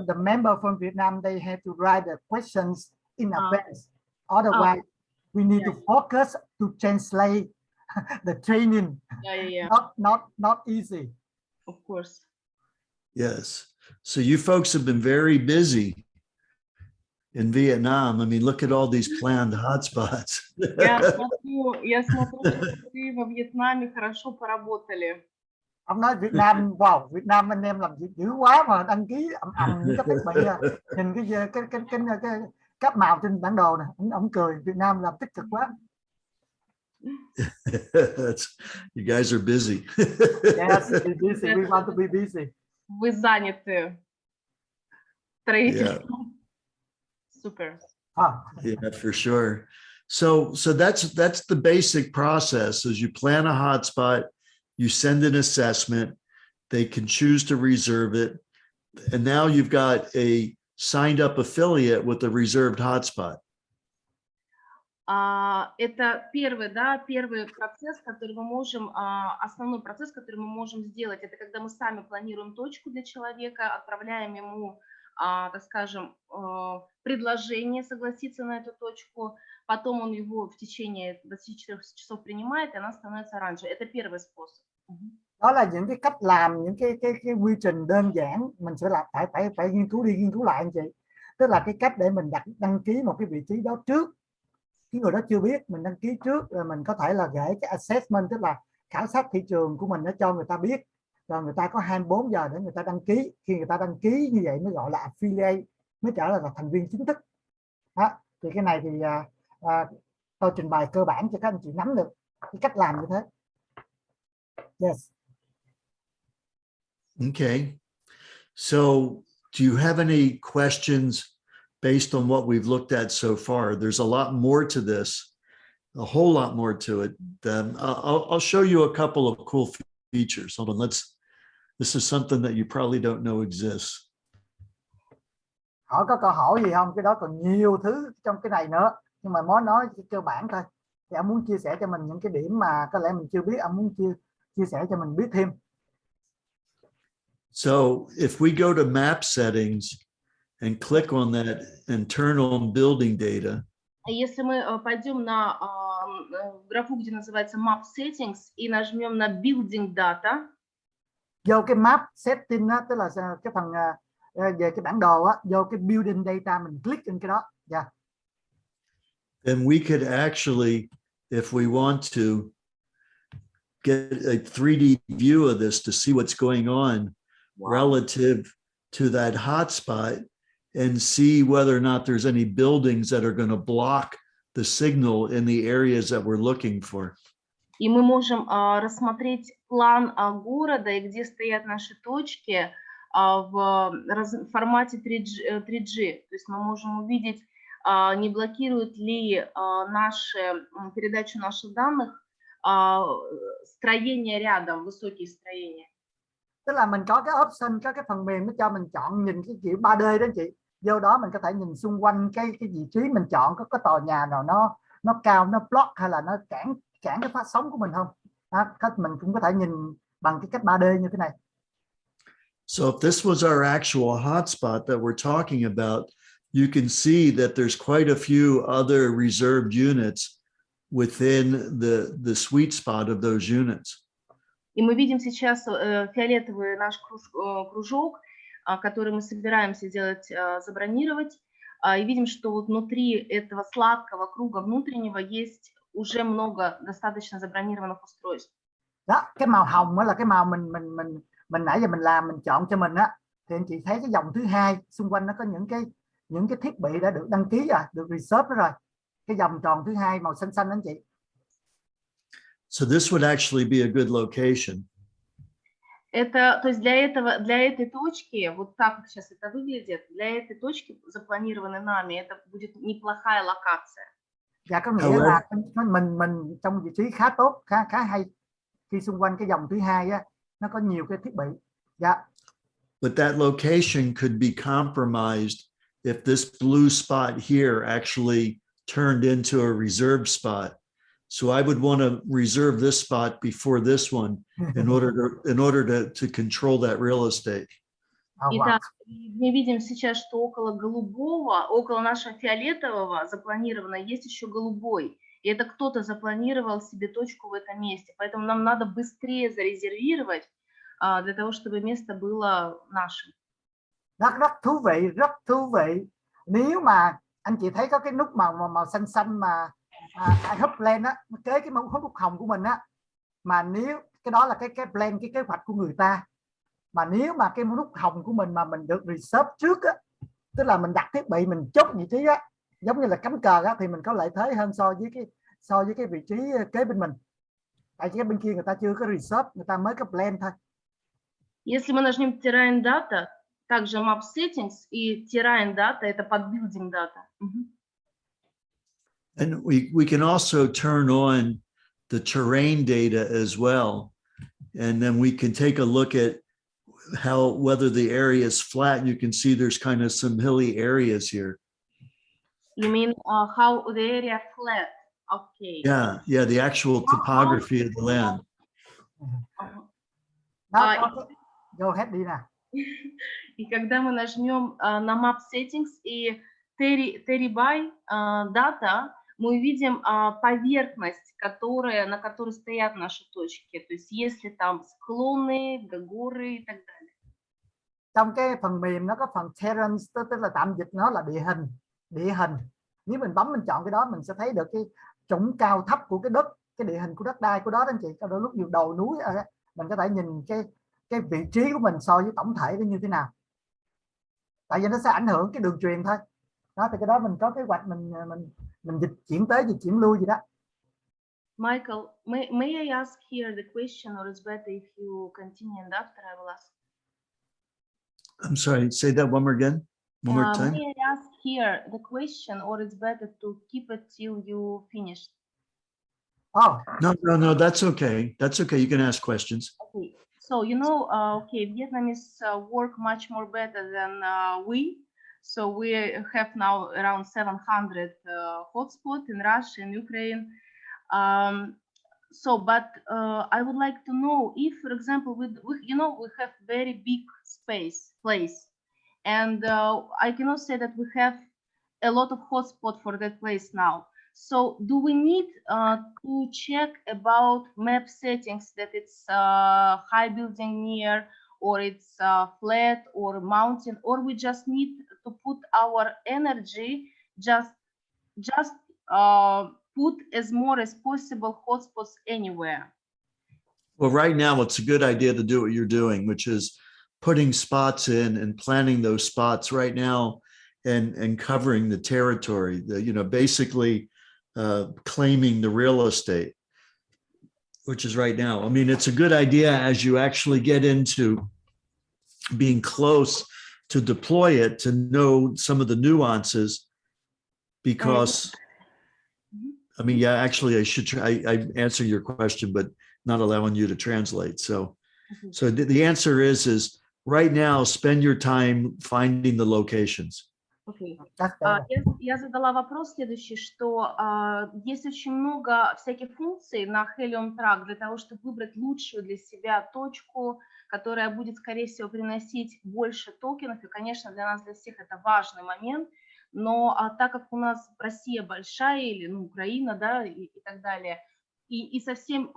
the member from Vietnam. They have to write the questions in advance. Otherwise, we need to focus to translate the training. Yeah. Not easy. Of course. Yes. So you folks have been very busy in Vietnam. I mean, look at all these planned hotspots. Я смотрю, что вы во Вьетнаме хорошо поработали. Ông nói Việt Nam, wow, Việt Nam anh em làm việc dữ quá mà đăng ký ầm những cái thiết bị nhìn cái các màu trên bản đồ này, ông cười, Việt Nam làm tích cực quá. You guys are busy. Yes, be busy. We want to be busy. Вы заняты строительством. Super. Yeah, for sure. So that's the basic process. Is you plan a hotspot, you send an assessment, they can choose to reserve it, and now you've got a signed up affiliate with a reserved hotspot. Это первый процесс, который мы можем, основной процесс, который мы можем сделать, это когда мы сами планируем точку для человека, отправляем ему, так скажем, предложение согласиться на эту точку, потом он его в течение 24 часов принимает, и она становится оранжевой. Это первый способ. Đó là những cái cách làm, những cái quy trình đơn giản mình sẽ làm, phải nghiên cứu lại anh chị. Tức là cái cách để mình đăng ký một cái vị trí đó trước, cái người đó chưa biết, mình đăng ký trước rồi mình có thể là gửi cái assessment, tức là khảo sát thị trường của mình, nó cho người ta biết, rồi người ta có 24 giờ để người ta đăng ký. Khi người ta đăng ký như vậy mới gọi là affiliate, mới trở thành là thành viên chính thức. Đó. Thì cái này thì tôi trình bày cơ bản cho các anh chị nắm được cái cách làm như thế. Yes. Okay. So do you have any questions based on what we've looked at so far? There's a lot more to this, a whole lot more to it. I'll show you a couple of cool features. Hold on, this is something that you probably don't know exists. Họ có câu hỏi gì không? Cái đó còn nhiều thứ trong cái này nữa, nhưng mà mới nói cơ bản thôi. Thì ông muốn chia sẻ cho mình những cái điểm mà có lẽ mình chưa biết, ông muốn chia sẻ cho mình biết thêm. So if we go to map settings and click on that and turn on building data. Если мы пойдем на графу, где называется Map Settings, и нажмем на Building Data. Vô cái map setting á, tức là cái phần về cái bản đồ á, vô cái building data mình click trên cái đó. Yeah. Then we could actually, if we want to, get a 3D view of this to see what's going on relative to that hotspot and see whether or not there's any buildings that are going to block the signal in the areas that we're looking for. И мы можем рассмотреть план города и где стоят наши точки в формате 3G. То есть мы можем увидеть, не блокирует ли передачу наших данных строения рядом, высокие строения. Tức là mình có cái option, có cái phần mềm nó cho mình chọn nhìn cái kiểu 3D đó anh chị. Vô đó mình có thể nhìn xung quanh cái vị trí mình chọn, có tòa nhà nào nó cao, nó block hay là nó cản cái phát sóng của mình không. Mình cũng có thể nhìn bằng cái cách 3D như thế này. So if this was our actual hotspot that we're talking about, you can see that there's quite a few other reserved units within the sweet spot of those units. И мы видим сейчас фиолетовый наш кружок, который мы собираемся забронировать, и видим, что вот внутри этого сладкого круга внутреннего есть уже много достаточно забронированных устройств. Đó, cái màu hồng đó là cái màu mình nãy giờ mình chọn cho mình á, thì anh chị thấy cái dòng thứ hai xung quanh nó có những cái thiết bị đã được đăng ký rồi, được reserve rồi. Cái vòng tròn thứ hai màu xanh anh chị. So this would actually be a good location. То есть для этой точки, вот так как сейчас это выглядит, для этой точки, запланированной нами, это будет неплохая локация. Dạ, có nghĩa là mình trong vị trí khá tốt, khá hay. Khi xung quanh cái dòng thứ hai á, nó có nhiều cái thiết bị. Dạ. But that location could be compromised if this blue spot here actually turned into a reserved spot. So I would want to reserve this spot before this one in order to control that real estate. Итак, мы видим сейчас, что около нашего фиолетового запланировано есть еще голубой. И это кто-то запланировал себе точку в этом месте. Поэтому нам надо быстрее зарезервировать для того, чтобы место было нашим. Rất thú vị. Nếu mà anh chị thấy có cái nút màu xanh xanh mà iHub plan á, kế cái nút hồng của mình á, mà nếu cái đó là cái plan, cái kế hoạch của người ta, mà nếu mà cái nút hồng của mình mà mình được reserve trước á, tức là mình đặt thiết bị, mình chốt vị trí á, giống như là cắm cờ á, thì mình có lợi thế hơn so với cái vị trí kế bên mình. Tại cái bên kia người ta chưa có reserve, người ta mới có plan thôi. Если мы нажмем "Terrain Data", также Map Settings и Terrain Data — это под Building Data. And we can also turn on the terrain data as well. And then we can take a look at whether the area is flat. You can see there's kind of some hilly areas here. You mean how the area flat? Okay. Yeah, the actual topography of the land. Go ahead, đi nào. И когда мы нажмем на Map Settings и Terrain Data, мы увидим поверхность, на которой стоят наши точки. То есть если там склоны, горы и так далее. Trong cái phần mềm nó có phần terrain, tức là tạm dịch nó là địa hình. Nếu mình bấm mình chọn cái đó, mình sẽ thấy được cái chủng cao thấp của cái đất, cái địa hình của đất đai của đó anh chị. Đôi lúc nhiều đồi núi mình có thể nhìn cái vị trí của mình so với tổng thể nó như thế nào. Tại vì nó sẽ ảnh hưởng cái đường truyền thôi. Đó, thì cái đó mình có kế hoạch mình dịch chuyển tới dịch chuyển lui gì đó. Michael, may I ask here the question, or is better if you continue and after I will ask? I'm sorry, say that one more again. One more time. May I ask here the question, or it's better to keep it till you finish? Oh. No, that's okay. That's okay. You can ask questions. Okay. So, okay, Vietnamese work much more better than we. So we have now around 700 hotspots in Russia and Ukraine. But I would like to know if, for example, we have very big place, and I cannot say that we have a lot of hotspots for that place now. So do we need to check about map settings that it's high building near, or it's flat or mountain, or we just need to put our energy just put as more as possible hotspots anywhere? Well, right now it's a good idea to do what you're doing, which is putting spots in and planning those spots right now and covering the territory, basically claiming the real estate, which is right now. I mean, it's a good idea as you actually get into being close to deploy it, to know some of the nuances, because I mean, yeah, actually I answer your question, but not allowing you to translate. So the answer is right now, spend your time finding the locations. Okay. Я задала вопрос следующий, что есть очень много всяких функций на Helium Track для того, чтобы выбрать лучшую для себя точку, которая будет, скорее всего, приносить больше токенов. И, конечно, для нас, для всех это важный момент. Но так как у нас Россия большая, или Украина, да, и так далее, и совсем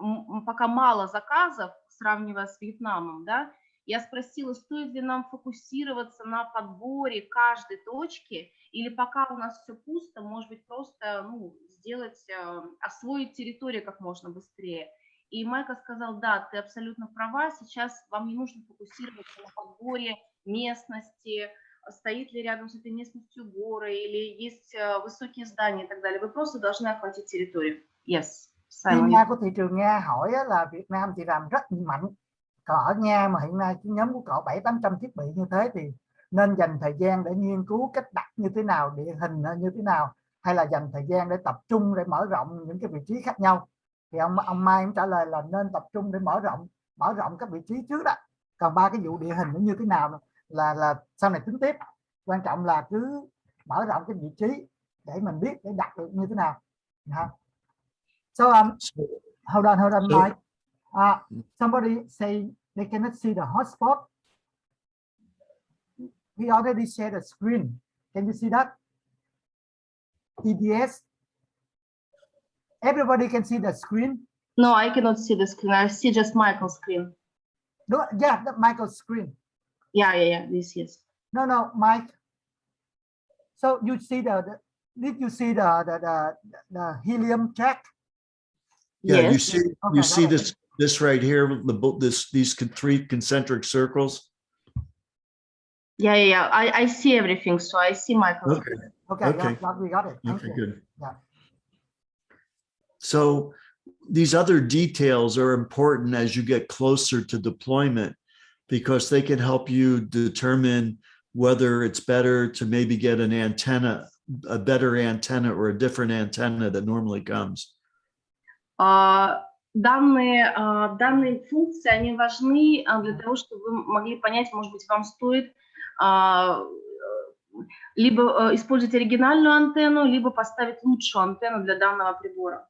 пока мало заказов, сравнивая с Вьетнамом, да, я спросила, стоит ли нам фокусироваться на подборе каждой точки, или пока у нас все пусто, может быть, просто освоить территорию как можно быстрее. И Майкл сказал, да, ты абсолютно права, сейчас вам не нужно фокусироваться на подборе местности, стоит ли рядом с этой местностью горы, или есть высокие здания и так далее. Вы просто должны охватить территорию. Yes. Chuyên gia của thị trường Nga hỏi là Việt Nam thì làm rất mạnh. Còn ở Nga mà hiện nay cái nhóm của cậu 700-800 thiết bị như thế thì nên dành thời gian để nghiên cứu cách đặt như thế nào, địa hình như thế nào, hay là dành thời gian để tập trung để mở rộng những cái vị trí khác nhau. Thì ông Mai cũng trả lời là nên tập trung để mở rộng các vị trí trước đó. Còn ba cái vụ địa hình nó như thế nào là sau này tính tiếp. Quan trọng là cứ mở rộng cái vị trí để mình biết để đặt được như thế nào. So hold on, Mike. Somebody say they cannot see the hotspot. We already shared the screen. Can you see that? EDS. Everybody can see the screen. No, I cannot see the screen. I see just Michael's screen. Yeah, Michael's screen. Yeah. This yes. No, Mike. So you see did you see the helium track? Yeah, you Yes. see, Okay, you see got it. this right here, these three concentric circles. Yeah. I see everything. So I see Michael. Okay. Okay, Okay. we got it. Thank Okay, you. good. Yeah. So these other details are important as you get closer to deployment, because they can help you determine whether it's better to maybe get an antenna, a better antenna, or a different antenna that normally comes. Данные функции, они важны для того, чтобы вы могли понять, может быть, вам стоит либо использовать оригинальную антенну, либо поставить лучшую антенну для данного прибора.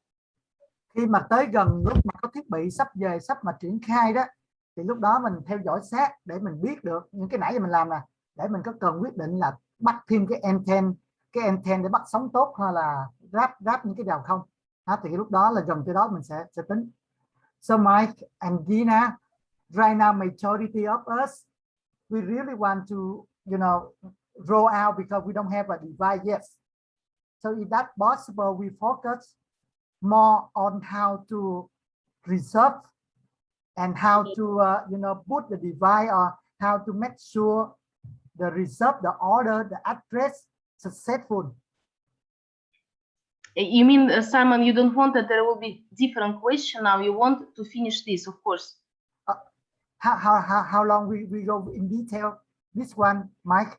Khi mà tới gần lúc mà có thiết bị sắp mà triển khai đó, thì lúc đó mình theo dõi sát để mình biết được những cái nãy giờ mình làm nè, để mình có cần quyết định là bắt thêm cái anten để bắt sóng tốt, hay là ráp những cái rào không. Thì lúc đó là gần tới đó mình sẽ tính. So Mike and Gina, right now majority of us, we really want to, roll out because we don't have a device yet. So if that's possible, we focus more on how to reserve and how to, put the device, or how to make sure the reserve, the order, the address successful. You mean, Simon, you don't want that there will be different question now? You want to finish this, of course. How long we go in detail? This one, Mike?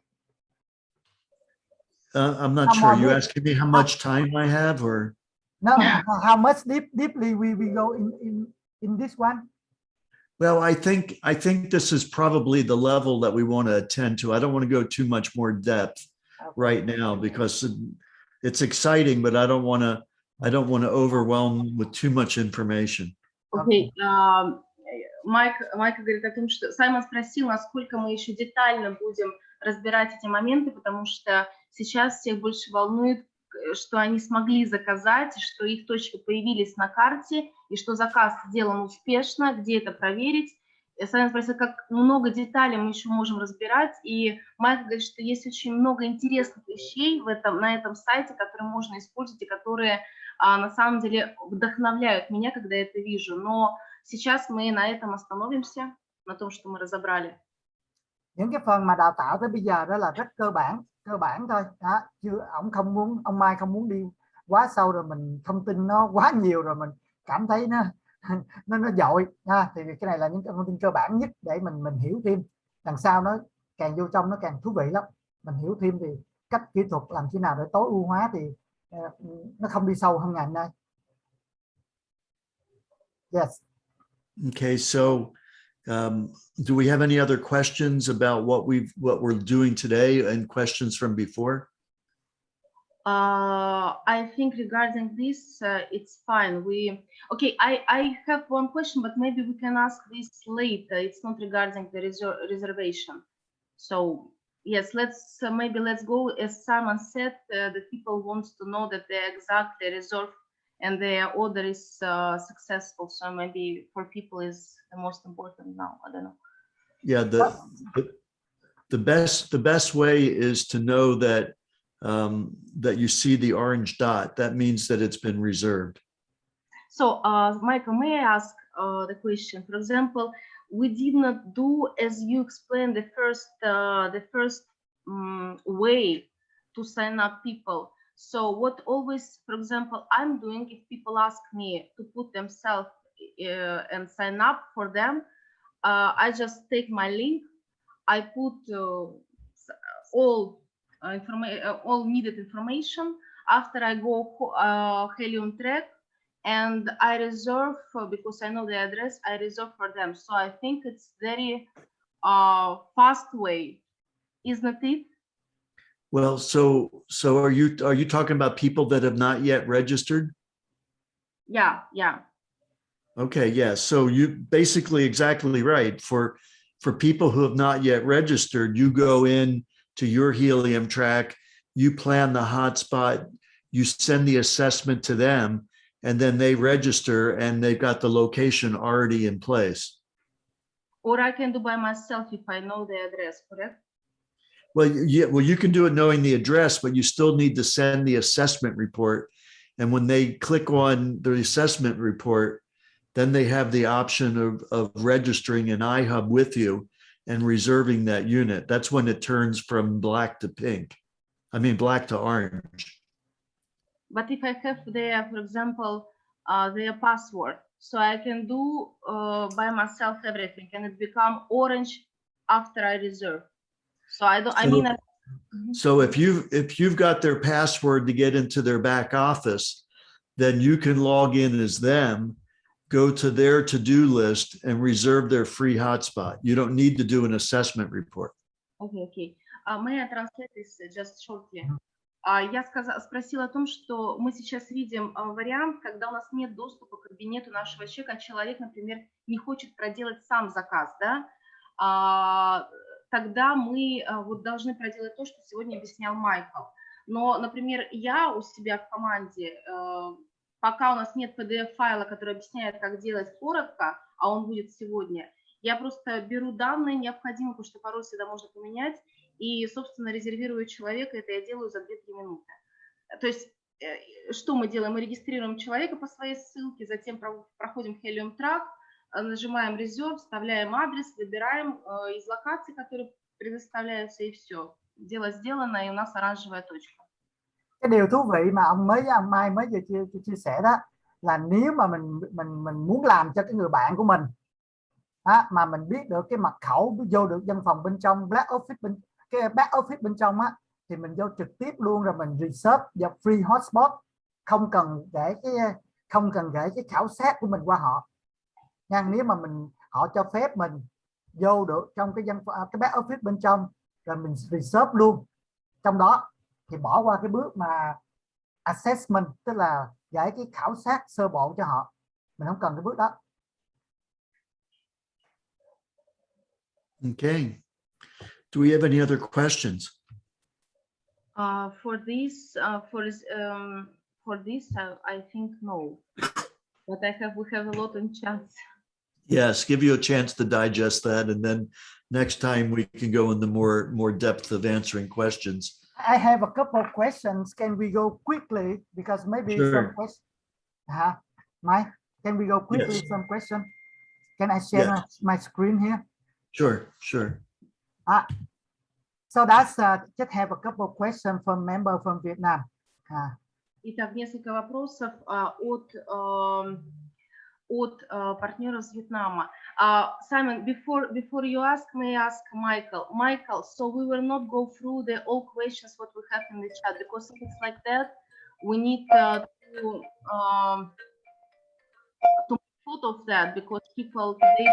I'm not sure. Are you asking me how much time I have, or? No, how much deeply we go in this one? Well, I think this is probably the level that we want to attend to. I don't want to go too much more depth right now, because it's exciting, but I don't want to overwhelm with too much information. Okay. Майк говорит о том, что Саймон спросил, насколько мы еще детально будем разбирать эти моменты, потому что сейчас всех больше волнует, что они смогли заказать, что их точки появились на карте, и что заказ сделан успешно, где это проверить. Саймон спросил, как много деталей мы еще можем разбирать, и Майк говорит, что есть очень много интересных вещей на этом сайте, которые можно использовать, и которые на самом деле вдохновляют меня, когда я это вижу. Но сейчас мы на этом остановимся, на том, что мы разобрали. Những cái phần mà đào tạo tới bây giờ đó là rất cơ bản thôi. Chứ ông Mai không muốn đi quá sâu, rồi mình thông tin nó quá nhiều rồi mình cảm thấy nó dội. Thì cái này là những thông tin cơ bản nhất để mình hiểu thêm. Đằng sau nó càng vô trong nó càng thú vị lắm. Mình hiểu thêm thì cách kỹ thuật làm thế nào để tối ưu hóa, thì nó không đi sâu hơn ngày hôm nay. Yes. Okay, so do we have any other questions about what we're doing today, and questions from before? I think regarding this, it's fine. I have one question, but maybe we can ask this later. It's not regarding the reservation. So yes, let's go. As Simon said, the people want to know that they exactly reserve and their order is successful. So maybe for people is the most important now. I don't know. Yeah, the best way is to know that that you see the orange dot. That means that it's been reserved. So, Michael, may I ask the question? For example, we did not do, as you explained, the first way to sign up people. So what always, for example, I'm doing, if people ask me to put themselves and sign up for them, I just take my link, I put all needed information. After I go Helium track, and I reserve, because I know the address, I reserve for them. So I think it's very fast way, isn't it? Well, so are you talking about people that have not yet registered? Yeah. Okay, yeah. So you basically exactly right. For people who have not yet registered, you go in to your Helium track, you plan the hotspot, you send the assessment to them, and then they register and they've got the location already in place. Or I can do by myself if I know the address, correct? Well, yeah, well, you can do it knowing the address, but you still need to send the assessment report. And when they click on the assessment report, then they have the option of registering an iHub with you and reserving that unit. That's when it turns from black to pink. I mean, black to orange. But if I have their, for example, their password, so I can do by myself everything, and it become orange after I reserve. So I don't. I mean. So if you've got their password to get into their back office, then you can log in as them, go to their to-do list and reserve their free hotspot. You don't need to do an assessment report. Okay. May I translate this just shortly? Я спросила о том, что мы сейчас видим вариант, когда у нас нет доступа к кабинету нашего человека, человек, например, не хочет проделать сам заказ, да? Тогда мы вот должны проделать то, что сегодня объяснял Майкл. Но, например, я у себя в команде, пока у нас нет PDF-файла, который объясняет, как делать коротко, а он будет сегодня, я просто беру данные необходимые, потому что пароль всегда можно поменять, и, собственно, резервирую человека, это я делаю за 2-3 минуты. То есть, что мы делаем? Мы регистрируем человека по своей ссылке, затем проходим Helium track, нажимаем резерв, вставляем адрес, выбираем из локаций, которые предоставляются, и все. Дело сделано, и у нас оранжевая точка. Cái điều thú vị mà ông Mai mới vừa chia sẻ đó là nếu mà mình muốn làm cho cái người bạn của mình mà mình biết được cái mật khẩu vô được văn phòng bên trong back office bên trong thì mình vô trực tiếp luôn, rồi mình reserve the free hotspot, không cần gửi cái khảo sát của mình qua họ. Nếu mà họ cho phép mình vô được trong cái back office bên trong, rồi mình reserve luôn trong đó, thì bỏ qua cái bước mà assessment, tức là gửi cái khảo sát sơ bộ cho họ, mình không cần cái bước đó. Okay. Do we have any other questions? For this, I think no. But we have a lot in chat. Yes, give you a chance to digest that, and then next time we can go into more depth of answering questions. I have a couple of questions. Can we go quickly? Because maybe some questions. Mike, can we go quickly? Yes. Some question. Can I share my screen here? Sure. So that's just have a couple of questions from member from Vietnam. Итак, несколько вопросов от партнеров из Вьетнама. Simon, before you ask, may I ask Michael? Michael, so we will not go through all questions what we have in the chat, because if it's like that, we need to make note of that, because people today.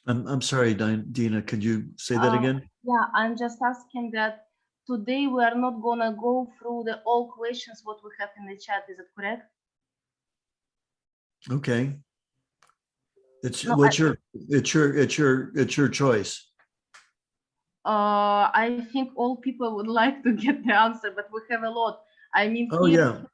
I'm sorry, Dina, could you say that again? Yeah, I'm just asking that today we are not gonna go through all questions what we have in the chat. Is it correct? Okay. It's your choice. I think all people would like to get the answer, but we have a lot. I mean, we have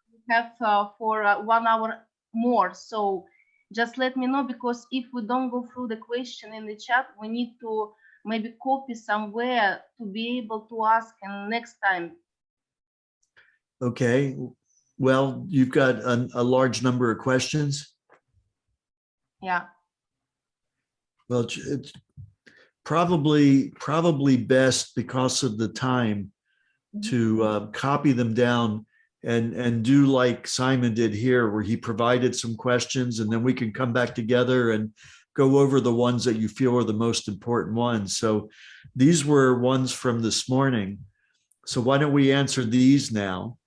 for 1 hour more. So just let me know, because if we don't go through the question in the chat, we need to maybe copy somewhere to be able to ask next time. Okay. Well, you've got a large number of questions. Yeah. Well, it's probably best, because of the time, to copy them down and do like Simon did here, where he provided some questions, and then we can come back together and go over the ones that you feel are the most important ones. So these were ones from this morning. So why don't we answer these now,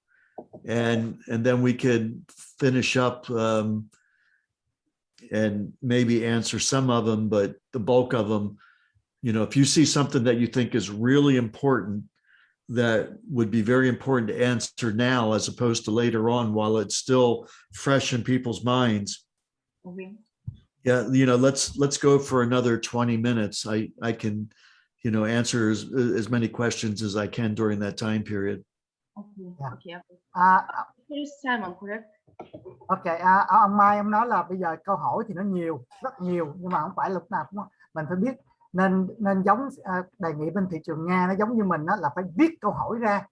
and then we could finish up and maybe answer some of them, but the bulk of them, if you see something that you think is really important, that would be very important to answer now, as opposed to later on, while it's still fresh in people's minds. Okay. Yeah, let's go for another 20 minutes. I can, answer as many questions as I can during that time period. Okay. Here's Simon, correct? Okay, ông Mai ông nói là bây giờ câu hỏi thì nó rất nhiều, nhưng mà không phải lúc nào cũng mình phải biết nên giống đề nghị bên thị trường Nga nó giống như mình đó, là phải viết câu hỏi ra,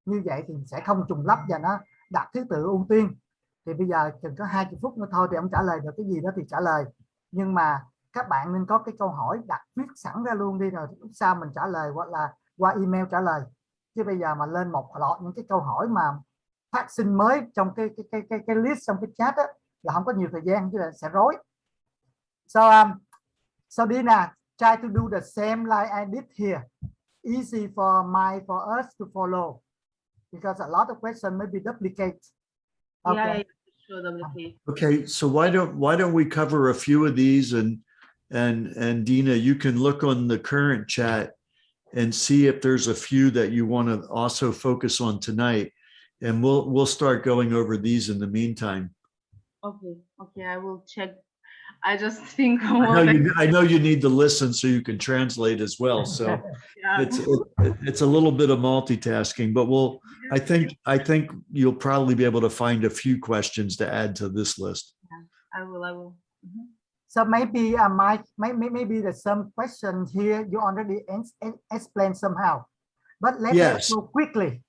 như vậy thì sẽ không trùng lắp và nó đặt thứ tự ưu tiên. Thì bây giờ chừng có 20 phút nữa thôi thì ông trả lời được cái gì đó thì trả lời, nhưng mà các bạn nên có cái câu hỏi đặt viết sẵn ra luôn đi, rồi lúc sau mình trả lời hoặc là qua email trả lời, chứ bây giờ mà lên một loạt những cái câu hỏi mà phát sinh mới trong cái list trong cái chat á, là không có nhiều thời gian, chứ là sẽ rối. So Dina, try to do the same like I did here. Easy for us to follow because a lot of questions may be duplicate. Okay. Yeah, sure, duplicate. Okay, so why don't we cover a few of these, and Dina, you can look on the current chat and see if there's a few that you want to also focus on tonight, and we'll start going over these in the meantime. Okay, I will check. I just think I know you need to listen so you can translate as well. So yeah. it's a little bit of multitasking, but I think you'll probably be able to find a few questions to add to this list. Yeah, I will. Mm-hmm. So maybe maybe there's some questions here you already explained somehow, but let's go quickly.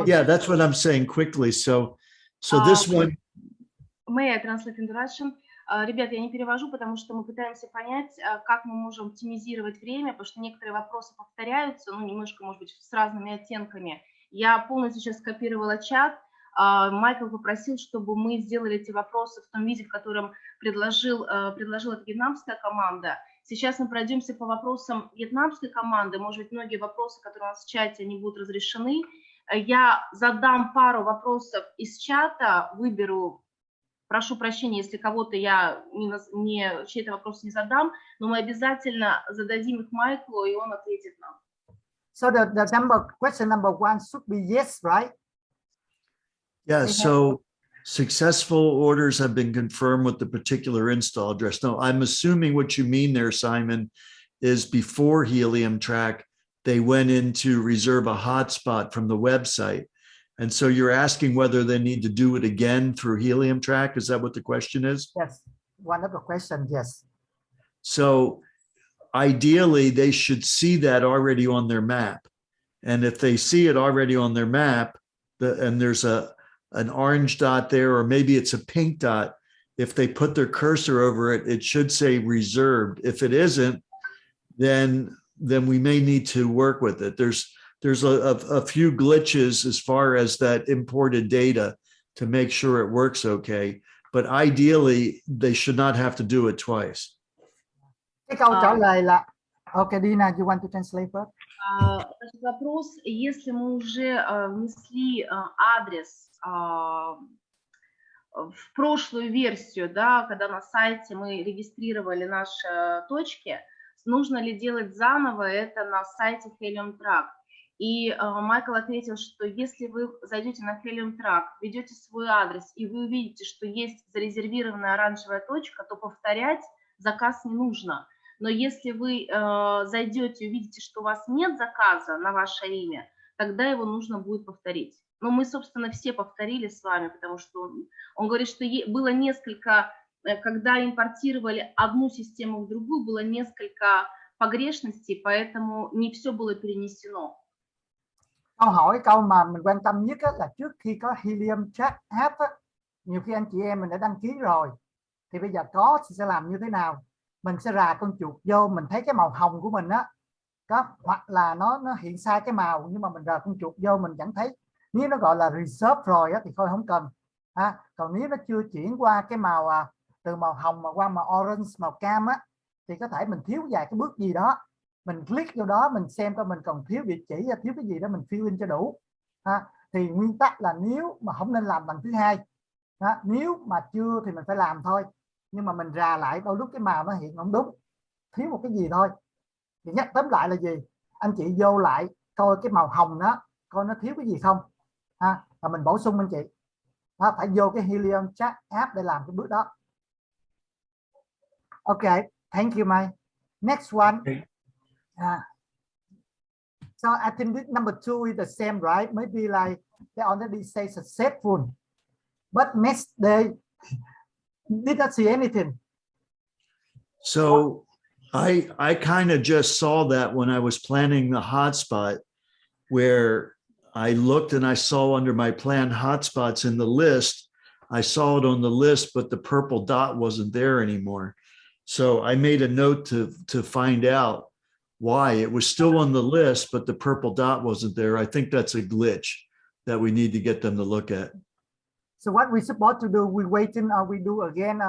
Yeah, that's what I'm saying, quickly. So this one. May I translate in Russian? Ребят, я не перевожу, потому что мы пытаемся понять, как мы можем оптимизировать время, потому что некоторые вопросы повторяются, ну, немножко, может быть, с разными оттенками. Я полностью сейчас скопировала чат. Майкл попросил, чтобы мы сделали эти вопросы в том виде, в котором предложила эта вьетнамская команда. Сейчас мы пройдемся по вопросам вьетнамской команды. Может быть, многие вопросы, которые у нас в чате, они будут разрешены. Я задам пару вопросов из чата, выберу. Прошу прощения, если кого-то я чей-то вопрос не задам, но мы обязательно зададим их Майклу, и он ответит нам. So question number one should be yes, right? Yeah, so successful orders have been confirmed with the particular install address. No, I'm assuming what you mean there, Simon, is before Helium Track, they went in to reserve a hotspot from the website. And so you're asking whether they need to do it again through Helium Track. Is that what the question is? Yes, one of the questions, yes. So ideally, they should see that already on their map. And if they see it already on their map, and there's an orange dot there, or maybe it's a pink dot, if they put their cursor over it, it should say reserved. If it isn't, then we may need to work with it. There's a few glitches as far as that imported data to make sure it works okay. But ideally, they should not have to do it twice. Cái câu trả lời là, okay, Dina, you want to translate first? Вопрос, если мы уже внесли адрес в прошлую версию, да, когда на сайте мы регистрировали наши точки, нужно ли делать заново это на сайте Helium Track? И Майкл ответил, что если вы зайдете на Helium Track, введете свой адрес, и вы увидите, что есть зарезервированная оранжевая точка, то повторять заказ не нужно. Но если вы зайдете и увидите, что у вас нет заказа на ваше имя, тогда его нужно будет повторить. Но мы, собственно, все повторили с вами, потому что он говорит, что было несколько, когда импортировали одну систему в другую, было несколько погрешностей, поэтому не все было перенесено. Câu mà mình quan tâm nhất là trước khi có Helium Chat app, nhiều khi anh chị em mình đã đăng ký rồi, thì bây giờ có thì sẽ làm như thế nào? Mình sẽ rà con chuột vô, mình thấy cái màu hồng của mình á, hoặc là nó hiện sai cái màu, nhưng mà mình rà con chuột vô mình chẳng thấy. Nếu nó gọi là reserve rồi á, thì thôi không cần. Còn nếu nó chưa chuyển qua cái màu từ màu hồng mà qua màu orange, màu cam á, thì có thể mình thiếu vài cái bước gì đó. Mình click vô đó, mình xem coi mình còn thiếu địa chỉ, thiếu cái gì đó mình fill in cho đủ. Thì nguyên tắc là nếu mà không nên làm lần thứ hai. Nếu mà chưa thì mình phải làm thôi. Nhưng mà mình rà lại đôi lúc cái màu nó hiện không đúng, thiếu một cái gì thôi. Thì nhắc tóm lại là gì? Anh chị vô lại coi cái màu hồng đó, coi nó thiếu cái gì không. Và mình bổ sung anh chị. Phải vô cái Helium Chat app để làm cái bước đó. Okay, thank you, Mai. Next one. So I think this number 2 is the same, right? Maybe like they already say successful, but next day did not see anything. So I kind of just saw that when I was planning the hotspot, where I looked and I saw under my planned hotspots in the list, I saw it on the list, but the purple dot wasn't there anymore. So I made a note to find out why. It was still on the list, but the purple dot wasn't there. I think that's a glitch that we need to get them to look at. So what we supposed to do? We waiting or we do again?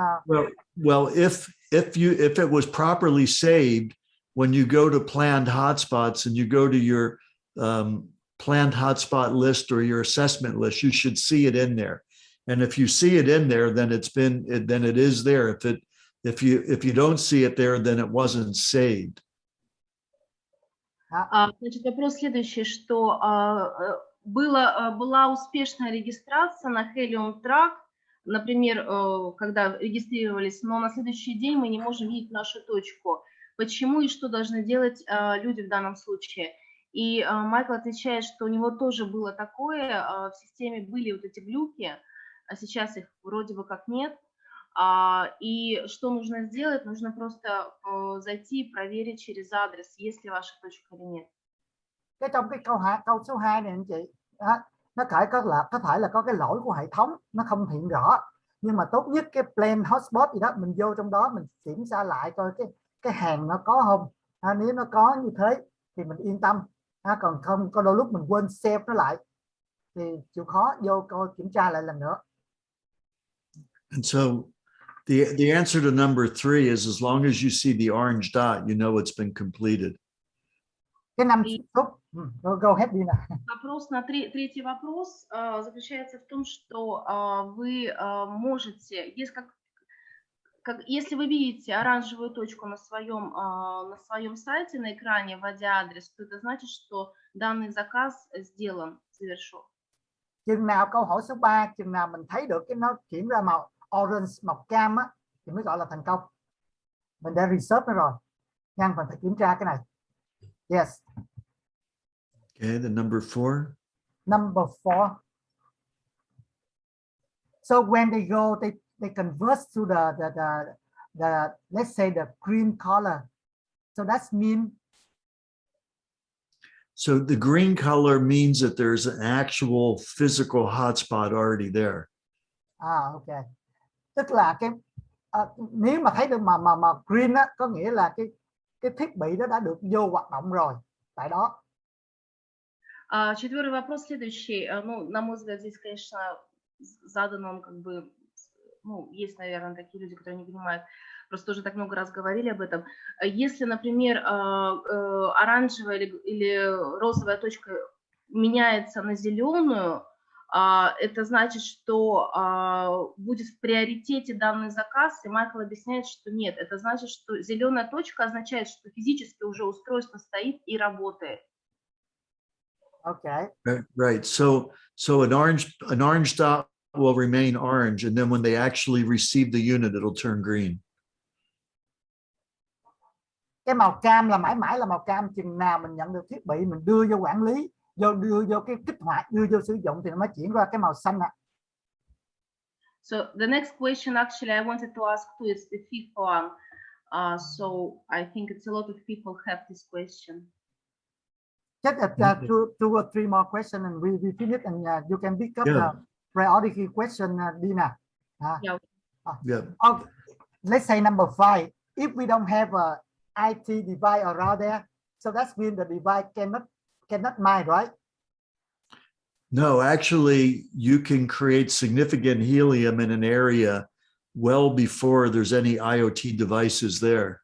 Well, if it was properly saved, when you go to planned hotspots and you go to your planned hotspot list or your assessment list, you should see it in there. And if you see it in there, then then it is there. If you don't see it there, then it wasn't saved. Значит, вопрос следующий, что была успешная регистрация на Helium Track, например, когда регистрировались, но на следующий день мы не можем видеть нашу точку. Почему и что должны делать люди в данном случае? И Майкл отвечает, что у него тоже было такое, в системе были вот эти глюки, а сейчас их вроде бы как нет. И что нужно сделать? Нужно просто зайти и проверить через адрес, есть ли ваша точка или нет. Trong cái câu số 2 này anh chị, nó có thể là có cái lỗi của hệ thống, nó không hiện rõ, nhưng mà tốt nhất cái plan hotspot gì đó mình vô trong đó mình kiểm tra lại coi cái hàng nó có không. Nếu nó có như thế thì mình yên tâm, còn không có đôi lúc mình quên save nó lại thì chịu khó vô coi kiểm tra lại lần nữa. And so the answer to number 3 is as long as you see the orange dot, you know it's been completed. Cái 5 phút, go ahead Dina. Вопрос на третий вопрос заключается в том, что вы можете, если вы видите оранжевую точку на своем сайте, на экране, вводя адрес, то это значит, что данный заказ сделан, завершен. Chừng nào câu hỏi số 3, chừng nào mình thấy được cái nó chuyển ra màu orange, màu cam á, thì mới gọi là thành công. Mình đã research nó rồi, nhưng mình phải kiểm tra cái này. Yes. Okay, the number 4. Number 4. So when they go, they convert to the let's say the green color. So that's mean. So the green color means that there's an actual physical hotspot already there. Okay. Tức là nếu mà thấy được mà green á, có nghĩa là cái thiết bị đó đã được vô hoạt động rồi tại đó. Четвертый вопрос следующий. Ну, на мой взгляд, здесь, конечно, задан он как бы, ну, есть, наверное, такие люди, которые не понимают, просто уже так много раз говорили об этом. Если, например, оранжевая или розовая точка меняется на зеленую, это значит, что будет в приоритете данный заказ, и Майкл объясняет, что нет. Это значит, что зеленая точка означает, что физически уже устройство стоит и работает. Okay. Right. So an orange dot will remain orange, and then when they actually receive the unit, it'll turn green. Cái màu cam là mãi mãi là màu cam, chừng nào mình nhận được thiết bị mình đưa vô quản lý, đưa vô cái kích hoạt, đưa vô sử dụng thì nó mới chuyển qua cái màu xanh ạ. So the next question, actually, I wanted to ask too, it's the fifth one. So I think it's a lot of people have this question. Just two or three more questions and we finish, and you can pick up the priority question, Dina. Yeah. Okay. Let's say number 5. If we don't have a IT device around there, so that means the device cannot mine, right? No, actually, you can create significant helium in an area well before there's any I.O.T devices there.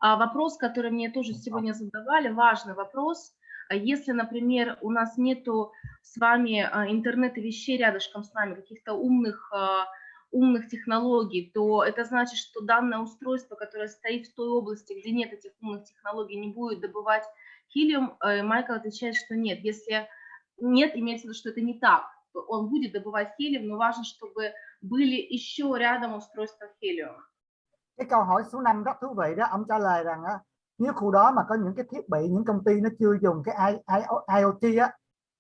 Вопрос, который мне тоже сегодня задавали, важный вопрос. Если, например, у нас нету с вами интернета вещей рядышком с нами, каких-то умных технологий, то это значит, что данное устройство, которое стоит в той области, где нет этих умных технологий, не будет добывать Helium. Майкл отвечает, что нет. Если нет, имеется в виду, что это не так. Он будет добывать Helium, но важно, чтобы были еще рядом устройства Helium. Cái câu hỏi số 5 rất thú vị đó, ông trả lời rằng nếu khu đó mà có những cái thiết bị, những công ty nó chưa dùng cái I.O.T á,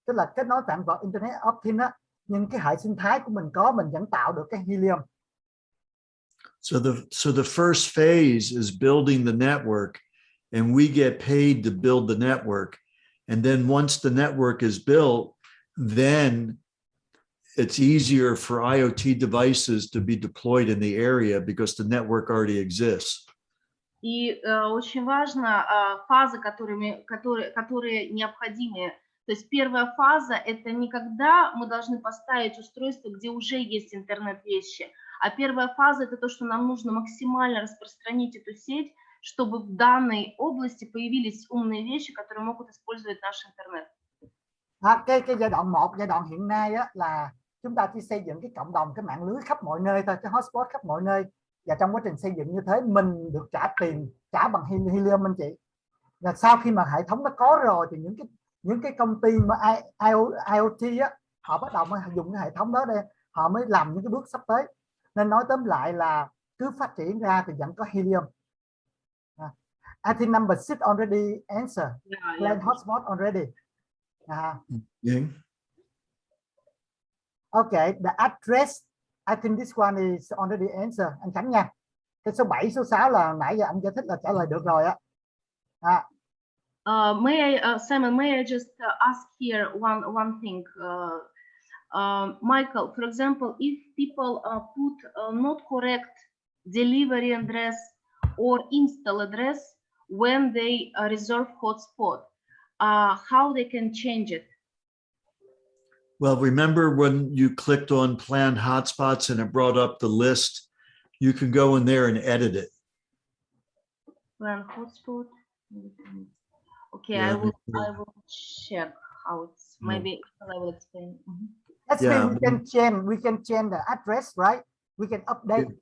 tức là kết nối vạn vật Internet of Things á, nhưng cái hệ sinh thái của mình có, mình vẫn tạo được cái Helium. So the first phase is building the network, and we get paid to build the network. And then once the network is built, then it's easier for IoT devices to be deployed in the area because the network already exists. И очень важно фазы, которые необходимы. То есть первая фаза – это не когда мы должны поставить устройство, где уже есть интернет вещи, а первая фаза – это то, что нам нужно максимально распространить эту сеть, чтобы в данной области появились умные вещи, которые могут использовать наш интернет. Cái giai đoạn 1, giai đoạn hiện nay á, là chúng ta chỉ xây dựng cái cộng đồng, cái mạng lưới khắp mọi nơi thôi, cái hotspot khắp mọi nơi. Và trong quá trình xây dựng như thế, mình được trả tiền, trả bằng Helium anh chị. Và sau khi mà hệ thống nó có rồi thì những cái công ty mà I.O.T á, họ bắt đầu dùng cái hệ thống đó để họ mới làm những cái bước sắp tới. Nên nói tóm lại là cứ phát triển ra thì vẫn có Helium. I think number 6 already answer. Plan hotspot already. Yeah. Okay, the address, I think this one is already answered. Anh Khánh nha. Cái số 7, số 6 là nãy giờ anh giải thích là trả lời được rồi á. Simon, may I just ask here one thing? Michael, for example, if people put not correct delivery address or install address when they reserve hotspot, how they can change it? Well, remember when you clicked on planned hotspots and it brought up the list, you can go in there and edit it. Plan hotspot. Okay, Yeah, I will check how it's. Maybe I will explain. That's we can change the address, right? We can update.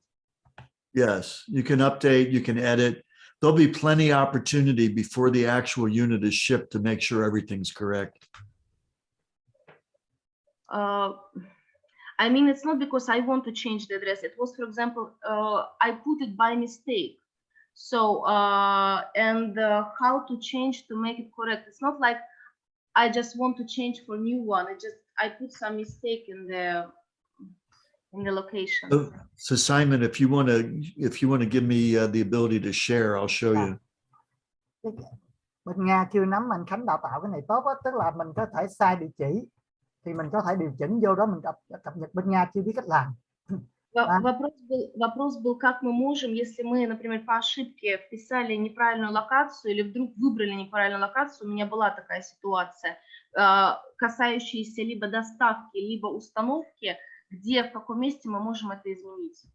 Yes, you can update, you can edit. There'll be plenty of opportunity before the actual unit is shipped to make sure everything's correct. I mean, it's not because I want to change the address. It was, for example, I put it by mistake. So, and how to change to make it correct. It's not like I just want to change for new one. I put some mistake in the location. So Simon, if you want to give me the ability to share, I'll show you. Bên Nga chưa nắm, anh Khánh đào tạo cái này tốt á, tức là mình có thể sai địa chỉ thì mình có thể điều chỉnh vô đó, mình cập nhật. Bên Nga chưa biết cách làm. Вопрос был, как мы можем, если мы, например, по ошибке вписали неправильную локацию или вдруг выбрали неправильную локацию, у меня была такая ситуация, касающаяся либо доставки, либо установки, где, в каком месте мы можем это изменить.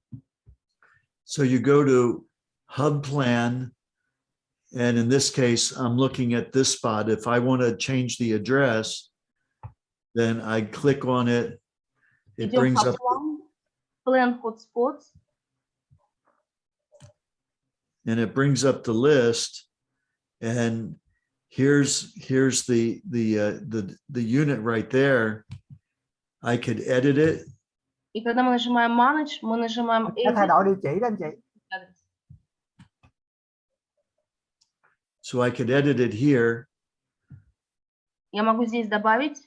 So you go to hub plan, and in this case, I'm looking at this spot. If I want to change the address, then I click on it. It brings up plan hotspots. And it brings up the list, and here's the unit right there. I could edit it. И когда мы нажимаем manage, мы нажимаем thay đổi địa chỉ đó anh chị. So I could edit it here. Я могу здесь добавить.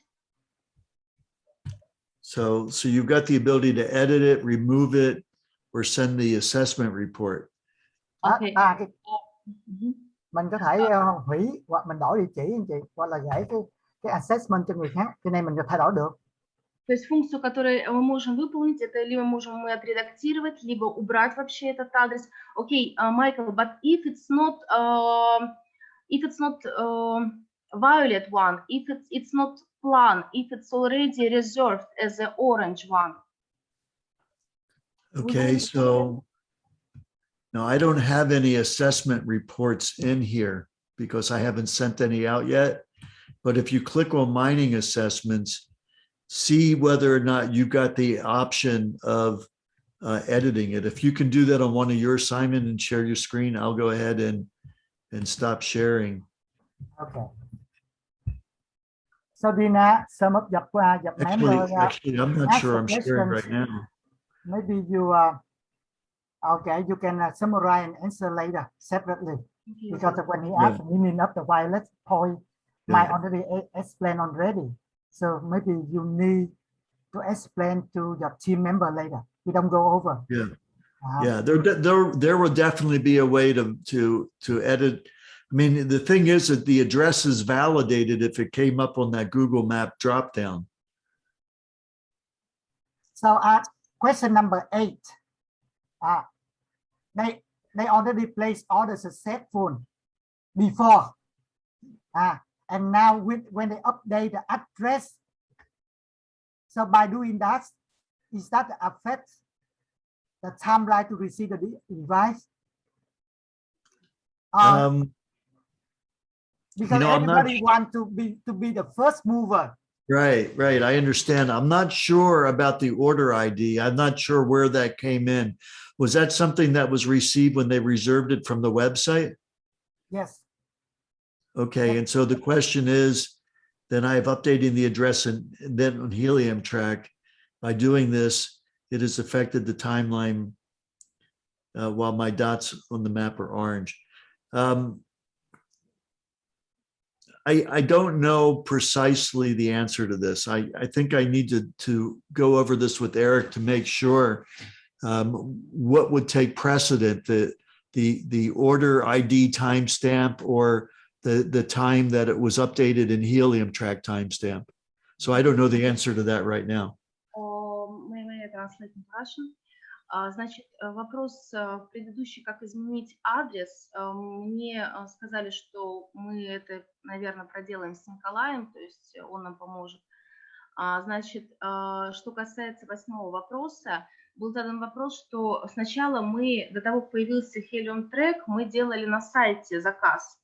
So you've got the ability to edit it, remove it, or send the assessment report. Okay. Mình có thể hủy hoặc mình đổi địa chỉ anh chị, hoặc là gửi cái assessment cho người khác. Cái này mình có thay đổi được. То есть функцию, которую мы можем выполнить, это либо можем мы отредактировать, либо убрать вообще этот адрес. Okay, Michael, but if it's not violet one, if it's not plan, if it's already reserved as an orange one. Okay, so now I don't have any assessment reports in here because I haven't sent any out yet. But if you click on mining assessments, see whether or not you got the option of editing it. If you can do that on one of yours, Simon, and share your screen, I'll go ahead and stop sharing. Okay. So Dina, sum up dập member. Actually, I'm not sure I'm sharing right now. Maybe you okay, you can summarize and answer later separately, because when he asked the meaning of the violet point, mine already explained already. So maybe you need to explain to your team member later. We don't go over. Yeah. Yeah, there will definitely be a way to edit. I mean, the thing is that the address is validated if it came up on that Google Map dropdown. So question number 8. They already placed orders successful before. And now when they update the address, so by doing that, is that affect the timeline to receive the device? Because everybody wants to be the first mover. Right. I understand. I'm not sure about the order ID. I'm not sure where that came in. Was that something that was received when they reserved it from the website? Yes. Okay. And so the question is, then I've updated the address and then on Helium track. By doing this, it has affected the timeline while my dots on the map are orange. I don't know precisely the answer to this. I think I need to go over this with Eric to make sure what would take precedent, the order ID timestamp or the time that it was updated in Helium track timestamp. So I don't know the answer to that right now. Значит, вопрос предыдущий, как изменить адрес, мне сказали, что мы это, наверное, проделаем с Николаем, то есть он нам поможет. Значит, что касается 8-го вопроса, был задан вопрос, что сначала мы, до того, как появился Helium Track, мы делали на сайте заказ.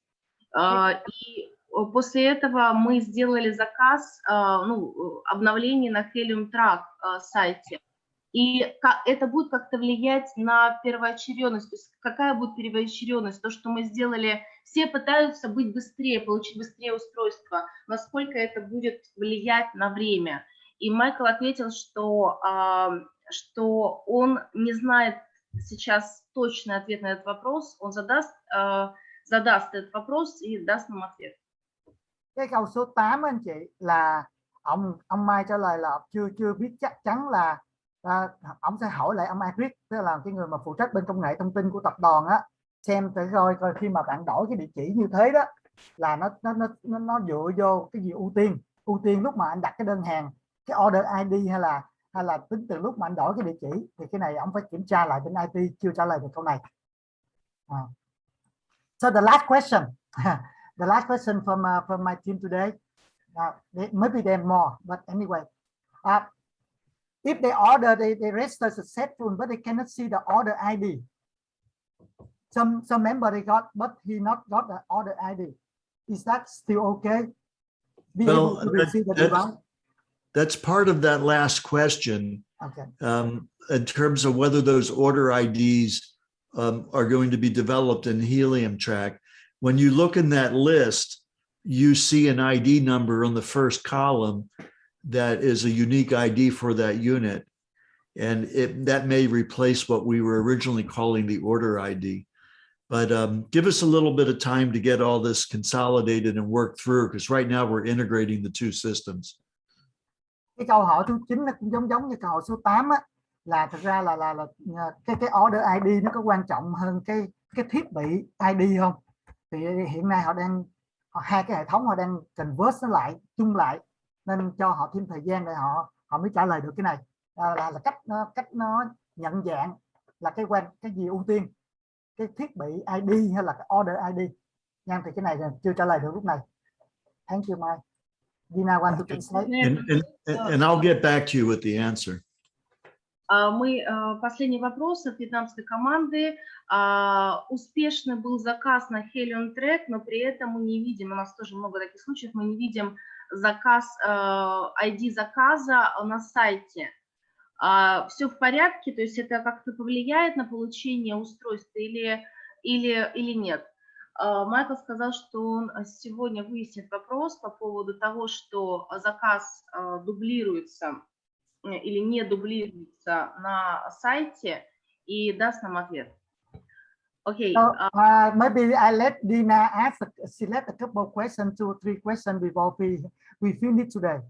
И после этого мы сделали заказ, обновление на Helium Track сайте. И это будет как-то влиять на первоочередность. То есть какая будет первоочередность? То, что мы сделали, все пытаются быть быстрее, получить быстрее устройство. Насколько это будет влиять на время? И Майкл ответил, что он не знает сейчас точный ответ на этот вопрос. Он задаст этот вопрос и даст нам ответ. Cái câu số 8 anh chị là ông Mai trả lời là chưa biết chắc chắn là ông sẽ hỏi lại ông Agric, tức là cái người mà phụ trách bên công nghệ thông tin của tập đoàn á, xem để coi khi mà bạn đổi cái địa chỉ như thế đó là nó dựa vô cái gì ưu tiên lúc mà anh đặt cái đơn hàng, cái order ID hay là tính từ lúc mà anh đổi cái địa chỉ, thì cái này ông phải kiểm tra lại bên IT, chưa trả lời được câu này. So the last question from my team today, maybe there are more, but anyway. If they order, they register successful, but they cannot see the order ID. Some member they got, but he not got the order ID. Is that still okay? Well, that's part of that last question. Okay. In terms of whether those order IDs are going to be developed in Helium track. When you look in that list, you see an ID number on the first column that is a unique ID for that unit. And that may replace what we were originally calling the order ID. But give us a little bit of time to get all this consolidated and work through, because right now we're integrating the two systems. Cái câu hỏi thứ 9 nó cũng giống như câu hỏi số 8 á, là thực ra là cái order ID nó có quan trọng hơn cái thiết bị ID không? Thì hiện nay hai cái hệ thống họ đang convert nó lại, chung lại, nên cho họ thêm thời gian để họ mới trả lời được cái này. Là cách nó nhận dạng là cái gì ưu tiên, cái thiết bị ID hay là cái order ID. Nha, thì cái này chưa trả lời được lúc này. Thank you, Mike. Dina want to translate. And I'll get back to you with the answer. Последний вопрос от вьетнамской команды. Успешный был заказ на Helium Track, но при этом мы не видим, у нас тоже много таких случаев, мы не видим заказ, ID заказа на сайте. Все в порядке, то есть это как-то повлияет на получение устройства или нет? Майкл сказал, что он сегодня выяснит вопрос по поводу того, что заказ дублируется или не дублируется на сайте, и даст нам ответ. Okay. So, maybe I let Dina select a couple of questions, 2 or 3 questions before we finish today,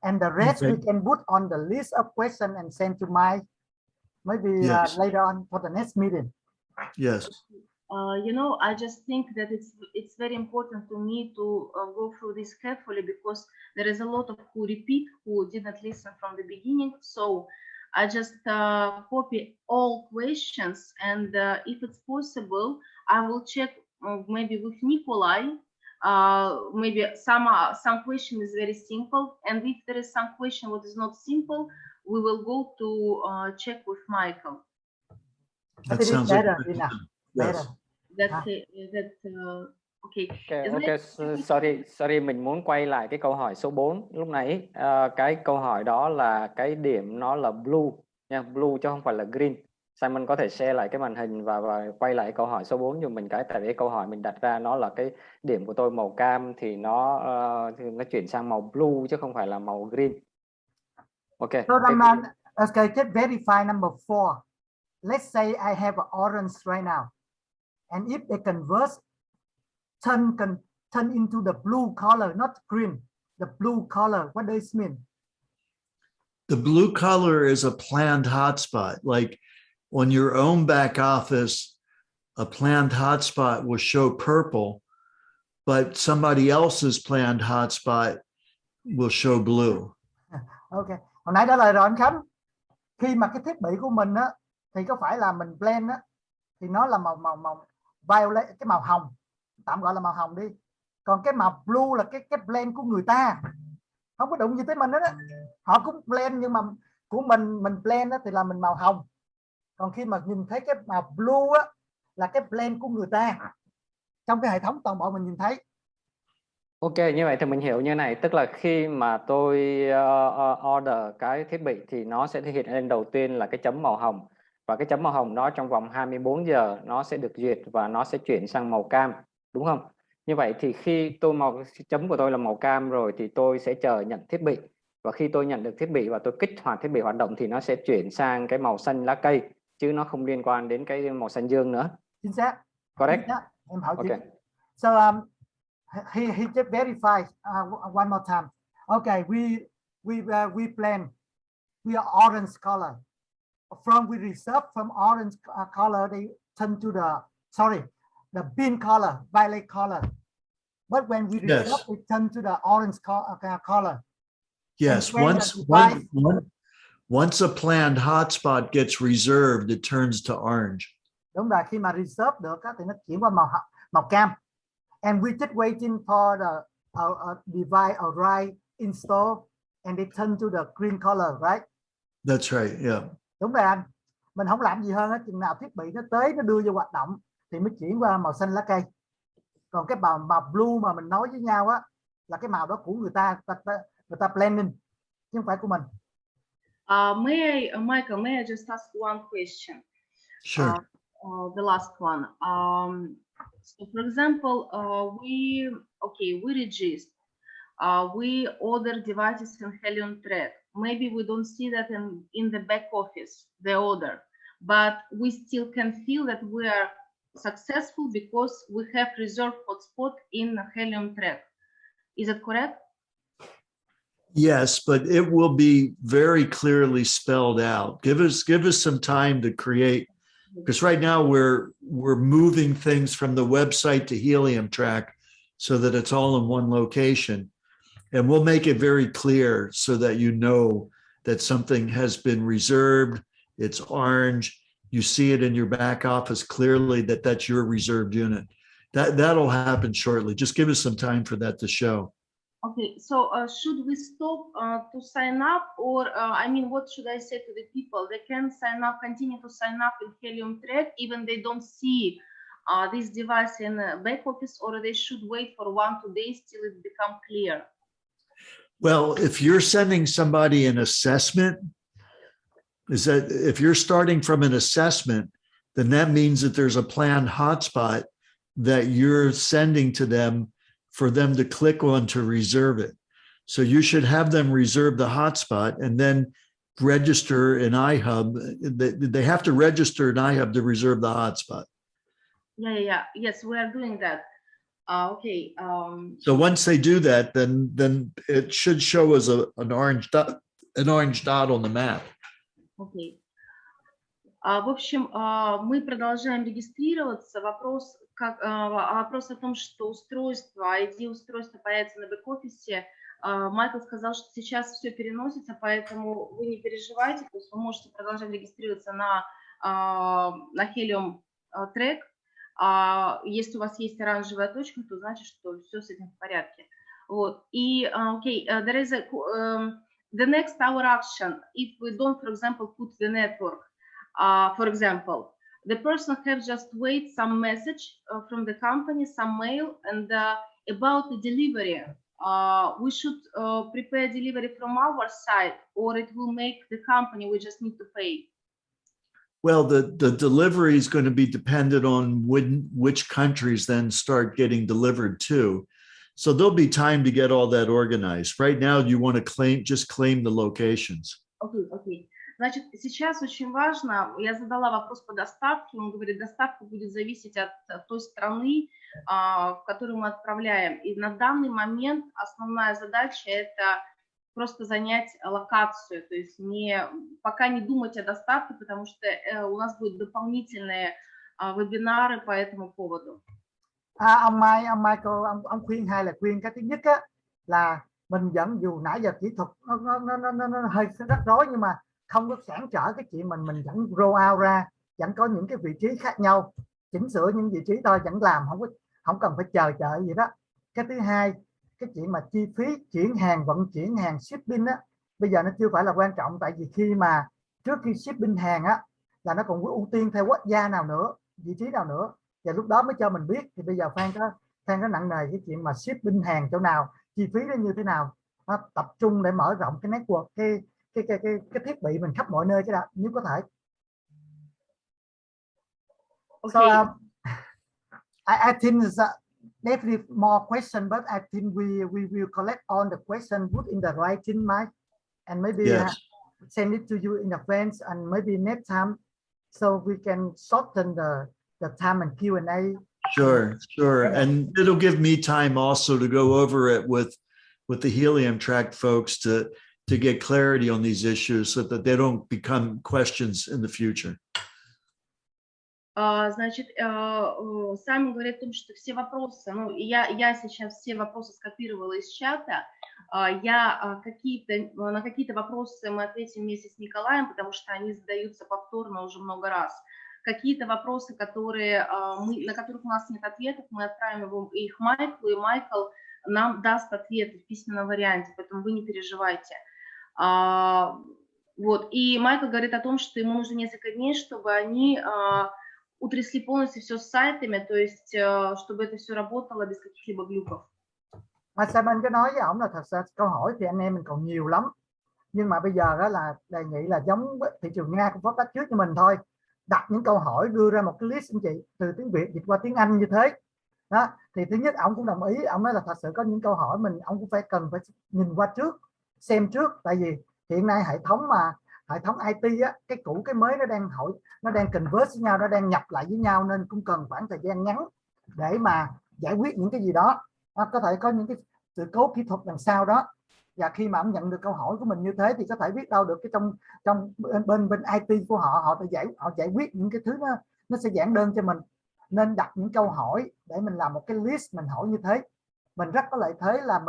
and the rest we can put on the list of questions and send to Mike maybe Yes. later on for the next meeting. Yes. You know, I just think that it's very important to me to go through this carefully, because there is a lot of who repeat, who didn't listen from the beginning. So I just copy all questions, and if it's possible, I will check maybe with Nikolai. Maybe some question is very simple, and if there is some question what is not simple, we will go to check with Michael. That sounds like better, a good Lina. plan. Better. Yes. Okay. Sorry, mình muốn quay lại cái câu hỏi số 4 lúc nãy. Cái câu hỏi đó là cái điểm nó là blue nha, blue chứ không phải là green. Simon có thể share lại cái màn hình và quay lại câu hỏi số 4 giùm mình cái, tại vì câu hỏi mình đặt ra nó là cái điểm của tôi màu cam thì nó chuyển sang màu blue chứ không phải là màu green. Okay. So okay, just verify number 4. Let's say I have an orange right now, and if they convert, turn into the blue color, not green, the blue color. What does it mean? The blue color is a planned hotspot. Like on your own back office, a planned hotspot will show purple, but somebody else's planned hotspot will show blue. Okay. Hồi nãy đã lời rồi anh Khánh. Khi mà cái thiết bị của mình á, thì có phải là mình blend á, thì nó là màu violet, cái màu hồng, tạm gọi là màu hồng đi. Còn cái màu blue là cái blend của người ta, không có đụng gì tới mình đó. Họ cũng blend, nhưng mà của mình blend đó thì là mình màu hồng. Còn khi mà nhìn thấy cái màu blue á, là cái blend của người ta. Trong cái hệ thống toàn bộ mình nhìn thấy. Ok, như vậy thì mình hiểu như này, tức là khi mà tôi order cái thiết bị thì nó sẽ thể hiện lên đầu tiên là cái chấm màu hồng, và cái chấm màu hồng đó trong vòng 24 giờ nó sẽ được duyệt và nó sẽ chuyển sang màu cam, đúng không? Như vậy thì khi chấm của tôi là màu cam rồi thì tôi sẽ chờ nhận thiết bị, và khi tôi nhận được thiết bị và tôi kích hoạt thiết bị hoạt động thì nó sẽ chuyển sang cái màu xanh lá cây, chứ nó không liên quan đến cái màu xanh dương nữa. Chính xác. Correct. Chính xác. Em hỏi Okay. So he just verified one more time. Okay, we plan. We are orange color. We reserve from orange color. They turn to the bean color, violet color. But when we reserve, Yes. we turn to the orange color. Yes. Once a planned hotspot gets reserved, it turns to orange. Đúng rồi, khi mà reserve được thì nó chuyển qua màu cam. And we just waiting for the device arrive, install, and they turn to the green color, right? That's right. Yeah. Đúng rồi anh. Mình không làm gì hơn hết, chừng nào thiết bị nó tới, nó đưa vô hoạt động thì mới chuyển qua màu xanh lá cây. Còn cái màu blue mà mình nói với nhau á, là cái màu đó của người ta blending, chứ không phải của mình. Michael, may I just ask one question? Sure. The last one. So for example, we register, we order devices in Helium track. Maybe we don't see that in the back office, the order, but we still can feel that we are successful because we have reserved hotspot in Helium track. Is it correct? Yes, but it will be very clearly spelled out. Give us some time to create, because right now we're moving things from the website to Helium track so that it's all in one location. And we'll make it very clear so that you know that something has been reserved, it's orange, you see it in your back office clearly that that's your reserved unit. That'll happen shortly. Just give us some time for that to show. Okay, so should we stop to sign up, or I mean, what should I say to the people? They can sign up, continue to sign up in Helium track, even they don't see this device in the back office, or they should wait for 1-2 days till it become clear? Well, if you're sending somebody an assessment, is that if you're starting from an assessment, then that means that there's a planned hotspot that you're sending to them for them to click on to reserve it. So you should have them reserve the hotspot and then register in iHub. They have to register in iHub to reserve the hotspot. Yeah. Yes, we are doing that. Okay. So once they do that, then it should show as an orange dot on the map. Okay. В общем, мы продолжаем регистрироваться. Вопрос о том, что ID устройства появится на бэк-офисе, Майкл сказал, что сейчас все переносится, поэтому вы не переживайте, то есть вы можете продолжать регистрироваться на Helium трек. Если у вас есть оранжевая точка, то значит, что все с этим в порядке. Вот. И, there is the next our action, if we don't, for example, put the network, for example, the person have just wait some message from the company, some mail, and about the delivery. We should prepare delivery from our side, or it will make the company, we just need to pay. Well, the delivery is going to be dependent on which countries then start getting delivered to. So there'll be time to get all that organized. Right now, you want to just claim the locations. Okay. Значит, сейчас очень важно, я задала вопрос по доставке, он говорит, доставка будет зависеть от той страны, в которую мы отправляем. И на данный момент основная задача – это просто занять локацию, то есть пока не думать о доставке, потому что у нас будут дополнительные вебинары по этому поводу. Ông Michael, ông khuyên hai là khuyên cái thứ nhất á, là mình vẫn dù nãy giờ kỹ thuật nó hơi rắc rối, nhưng mà không có cản trở cái chuyện mình vẫn roll out ra, vẫn có những cái vị trí khác nhau, chỉnh sửa những vị trí thôi, vẫn làm, không cần phải chờ gì đó. Cái thứ hai, cái chuyện mà chi phí chuyển hàng, vận chuyển hàng, shipping á, bây giờ nó chưa phải là quan trọng, tại vì khi mà trước khi shipping hàng á là nó còn có ưu tiên theo quốc gia nào nữa, vị trí nào nữa, và lúc đó mới cho mình biết. Thì bây giờ Phan có nặng nề cái chuyện mà shipping hàng chỗ nào, chi phí nó như thế nào, nó tập trung để mở rộng cái network, cái thiết bị mình khắp mọi nơi chứ, nếu có thể. Okay. So I think definitely more question, but I think we will collect all the questions, put in the writing, Mike, and maybe send it to you in advance, and maybe next time, so we can shorten the time and Q&A. Sure. And it'll give me time also to go over it with the Helium track folks to get clarity on these issues so that they don't become questions in the future. Значит, Саймон говорит о том, что все вопросы, я сейчас все вопросы скопировала из чата, на какие-то вопросы мы ответим вместе с Николаем, потому что они задаются повторно уже много раз. Какие-то вопросы, на которых у нас нет ответов, мы отправим их Майклу, и Майкл нам даст ответы в письменном варианте, поэтому вы не переживайте. Вот. И Майкл говорит о том, что ему нужно несколько дней, чтобы они утрясли полностью все с сайтами, то есть чтобы это все работало без каких-либо глюков. Mà Simon có nói với ổng là thật sự câu hỏi thì anh em mình còn nhiều lắm, nhưng mà bây giờ đó là đề nghị là giống thị trường Nga cũng có cách trước cho mình thôi, đặt những câu hỏi, đưa ra một cái list anh chị, từ tiếng Việt dịch qua tiếng Anh như thế đó. Thì thứ nhất ổng cũng đồng ý, ổng nói là thật sự có những câu hỏi ổng cũng cần phải nhìn qua trước, xem trước, tại vì hiện nay hệ thống IT á, cái cũ cái mới nó đang converse với nhau, nó đang nhập lại với nhau, nên cũng cần khoảng thời gian ngắn để mà giải quyết những cái gì đó. Có thể có những cái sự cố kỹ thuật đằng sau đó, và khi mà ông nhận được câu hỏi của mình như thế thì có thể biết đâu được cái trong bên IT của họ giải quyết những cái thứ nó sẽ giản đơn cho mình. Nên đặt những câu hỏi để mình làm một cái list, mình hỏi như thế, mình rất có lợi thế là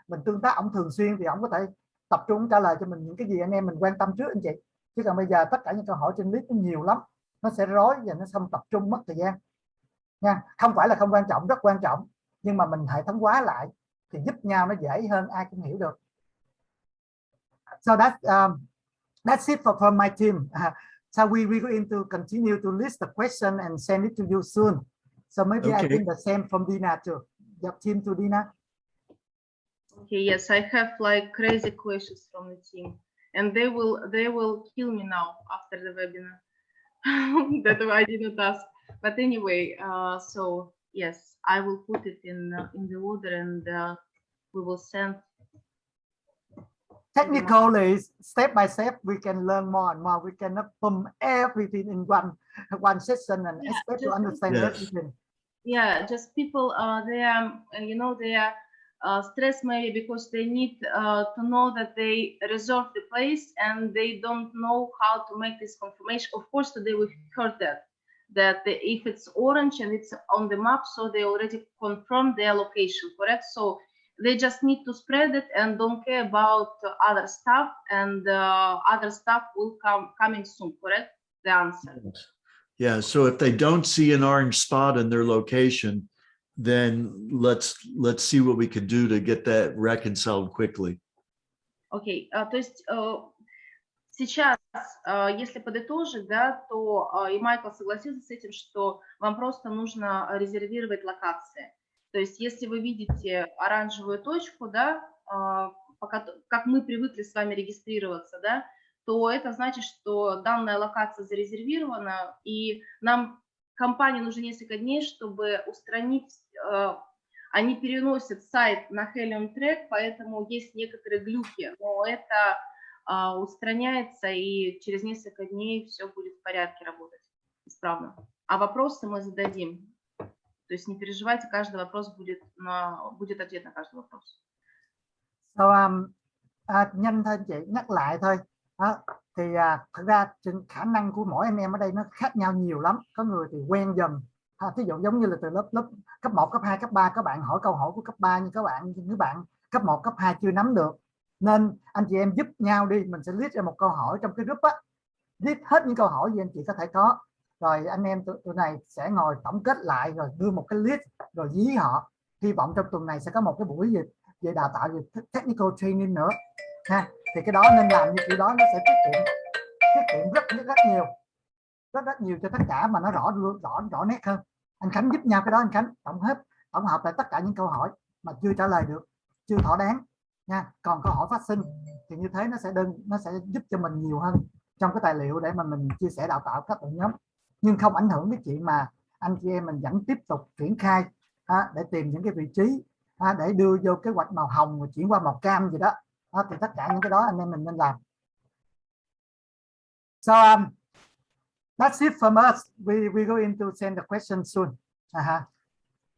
mình tương tác ổng thường xuyên, thì ổng có thể tập trung trả lời cho mình những cái gì anh em mình quan tâm trước anh chị. Chứ còn bây giờ tất cả những câu hỏi trên list nó nhiều lắm, nó sẽ rối và nó không tập trung, mất thời gian nha. Không phải là không quan trọng, rất quan trọng, nhưng mà mình hệ thống hóa lại thì giúp nhau nó dễ hơn, ai cũng hiểu được. So that's it for my team. So we going to continue to list the question and send it to you soon. So maybe I think the same from Dina too. Your team to Dina. Okay, yes, I have like crazy questions from the team, and they will kill me now after the webinar. That I didn't ask. But anyway, so yes, I will put it in the order, and we will send. Technically, step by step, we can learn more and more. We cannot pump everything in one session and expect to understand everything. Yeah, just people, they are stress maybe because they need to know that they reserve the place and they don't know how to make this confirmation. Of course, today we heard that if it's orange and it's on the map, so they already confirmed their location, correct? So they just need to spread it and don't care about other stuff, and other stuff will coming soon, correct? The answer. Yeah, so if they don't see an orange spot in their location, then let's see what we can do to get that reconciled quickly. Окей, то есть сейчас, если подытожить, да, то и Майкл согласился с этим, что вам просто нужно резервировать локации. То есть если вы видите оранжевую точку, да, как мы привыкли с вами регистрироваться, да, то это значит, что данная локация зарезервирована, и нам компании нужно несколько дней, чтобы устранить. Они переносят сайт на Helium трек, поэтому есть некоторые глюки, но это устраняется, и через несколько дней все будет в порядке работать исправно. А вопросы мы зададим. То есть не переживайте, каждый вопрос будет ответ на каждый вопрос. Nhanh thôi chị, nhắc lại thôi. Thì thật ra khả năng của mỗi anh em ở đây nó khác nhau nhiều lắm. Có người thì quen dần. Ví dụ giống như là từ lớp cấp 1, cấp 2, cấp 3 các bạn hỏi câu hỏi của cấp 3, nhưng các bạn cấp 1, cấp 2 chưa nắm được. Nên anh chị em giúp nhau đi, mình sẽ list ra một câu hỏi trong cái group á. List hết những câu hỏi gì anh chị có thể có. Rồi anh em tụi này sẽ ngồi tổng kết lại rồi đưa một cái list rồi dí họ. Hy vọng trong tuần này sẽ có một cái buổi về đào tạo về technical training nữa ha. Thì cái đó nên làm như kiểu đó, nó sẽ tiết kiệm rất nhiều cho tất cả, mà nó rõ nét hơn. Anh Khánh giúp nhau cái đó, anh Khánh tổng hợp lại tất cả những câu hỏi mà chưa trả lời được, chưa thỏa đáng nha. Còn câu hỏi phát sinh thì như thế nó sẽ giúp cho mình nhiều hơn trong cái tài liệu để mà mình chia sẻ đào tạo các đội nhóm, nhưng không ảnh hưởng cái chuyện mà anh chị em mình vẫn tiếp tục triển khai để tìm những cái vị trí để đưa vô kế hoạch màu hồng và chuyển qua màu cam gì đó. Thì tất cả những cái đó anh em mình nên làm. So that's it from us. We going to send the questions soon.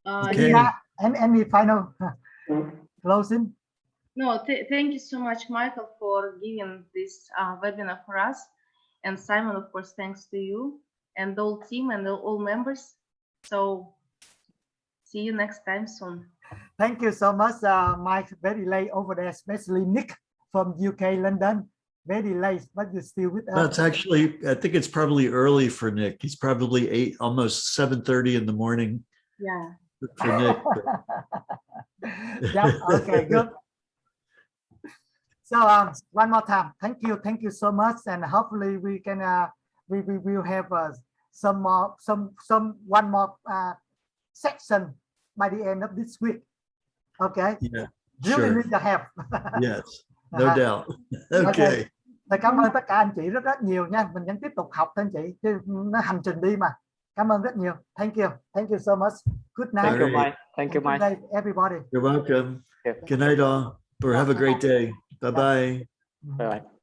Okay. Any final closing? No, thank you so much, Michael, for giving this webinar for us. And Simon, of course, thanks to you and the whole team and all members. So see you next time soon. Thank you so much, Mike. Very late over there, especially Nick from UK, London. Very late, but you're still with us. That's actually, I think it's probably early for Nick. He's probably almost 7:30 in the morning. Yeah. For Nick. Yeah, okay, good. So one more time, thank you so much, and hopefully we can we will have one more section by the end of this week. Okay. Yeah. Really Sure. need your help. Yes, no doubt. Okay. Cảm ơn tất cả anh chị rất nhiều nha. Mình vẫn tiếp tục học thôi anh chị, chứ nó hành trình đi mà. Cảm ơn rất nhiều. Thank you so much. Good night. Thank you, Mike. Thank you, Mike. Good day, everybody. You're welcome. Yeah. Good night, all. Or have a great day. Bye-bye. Bye bye.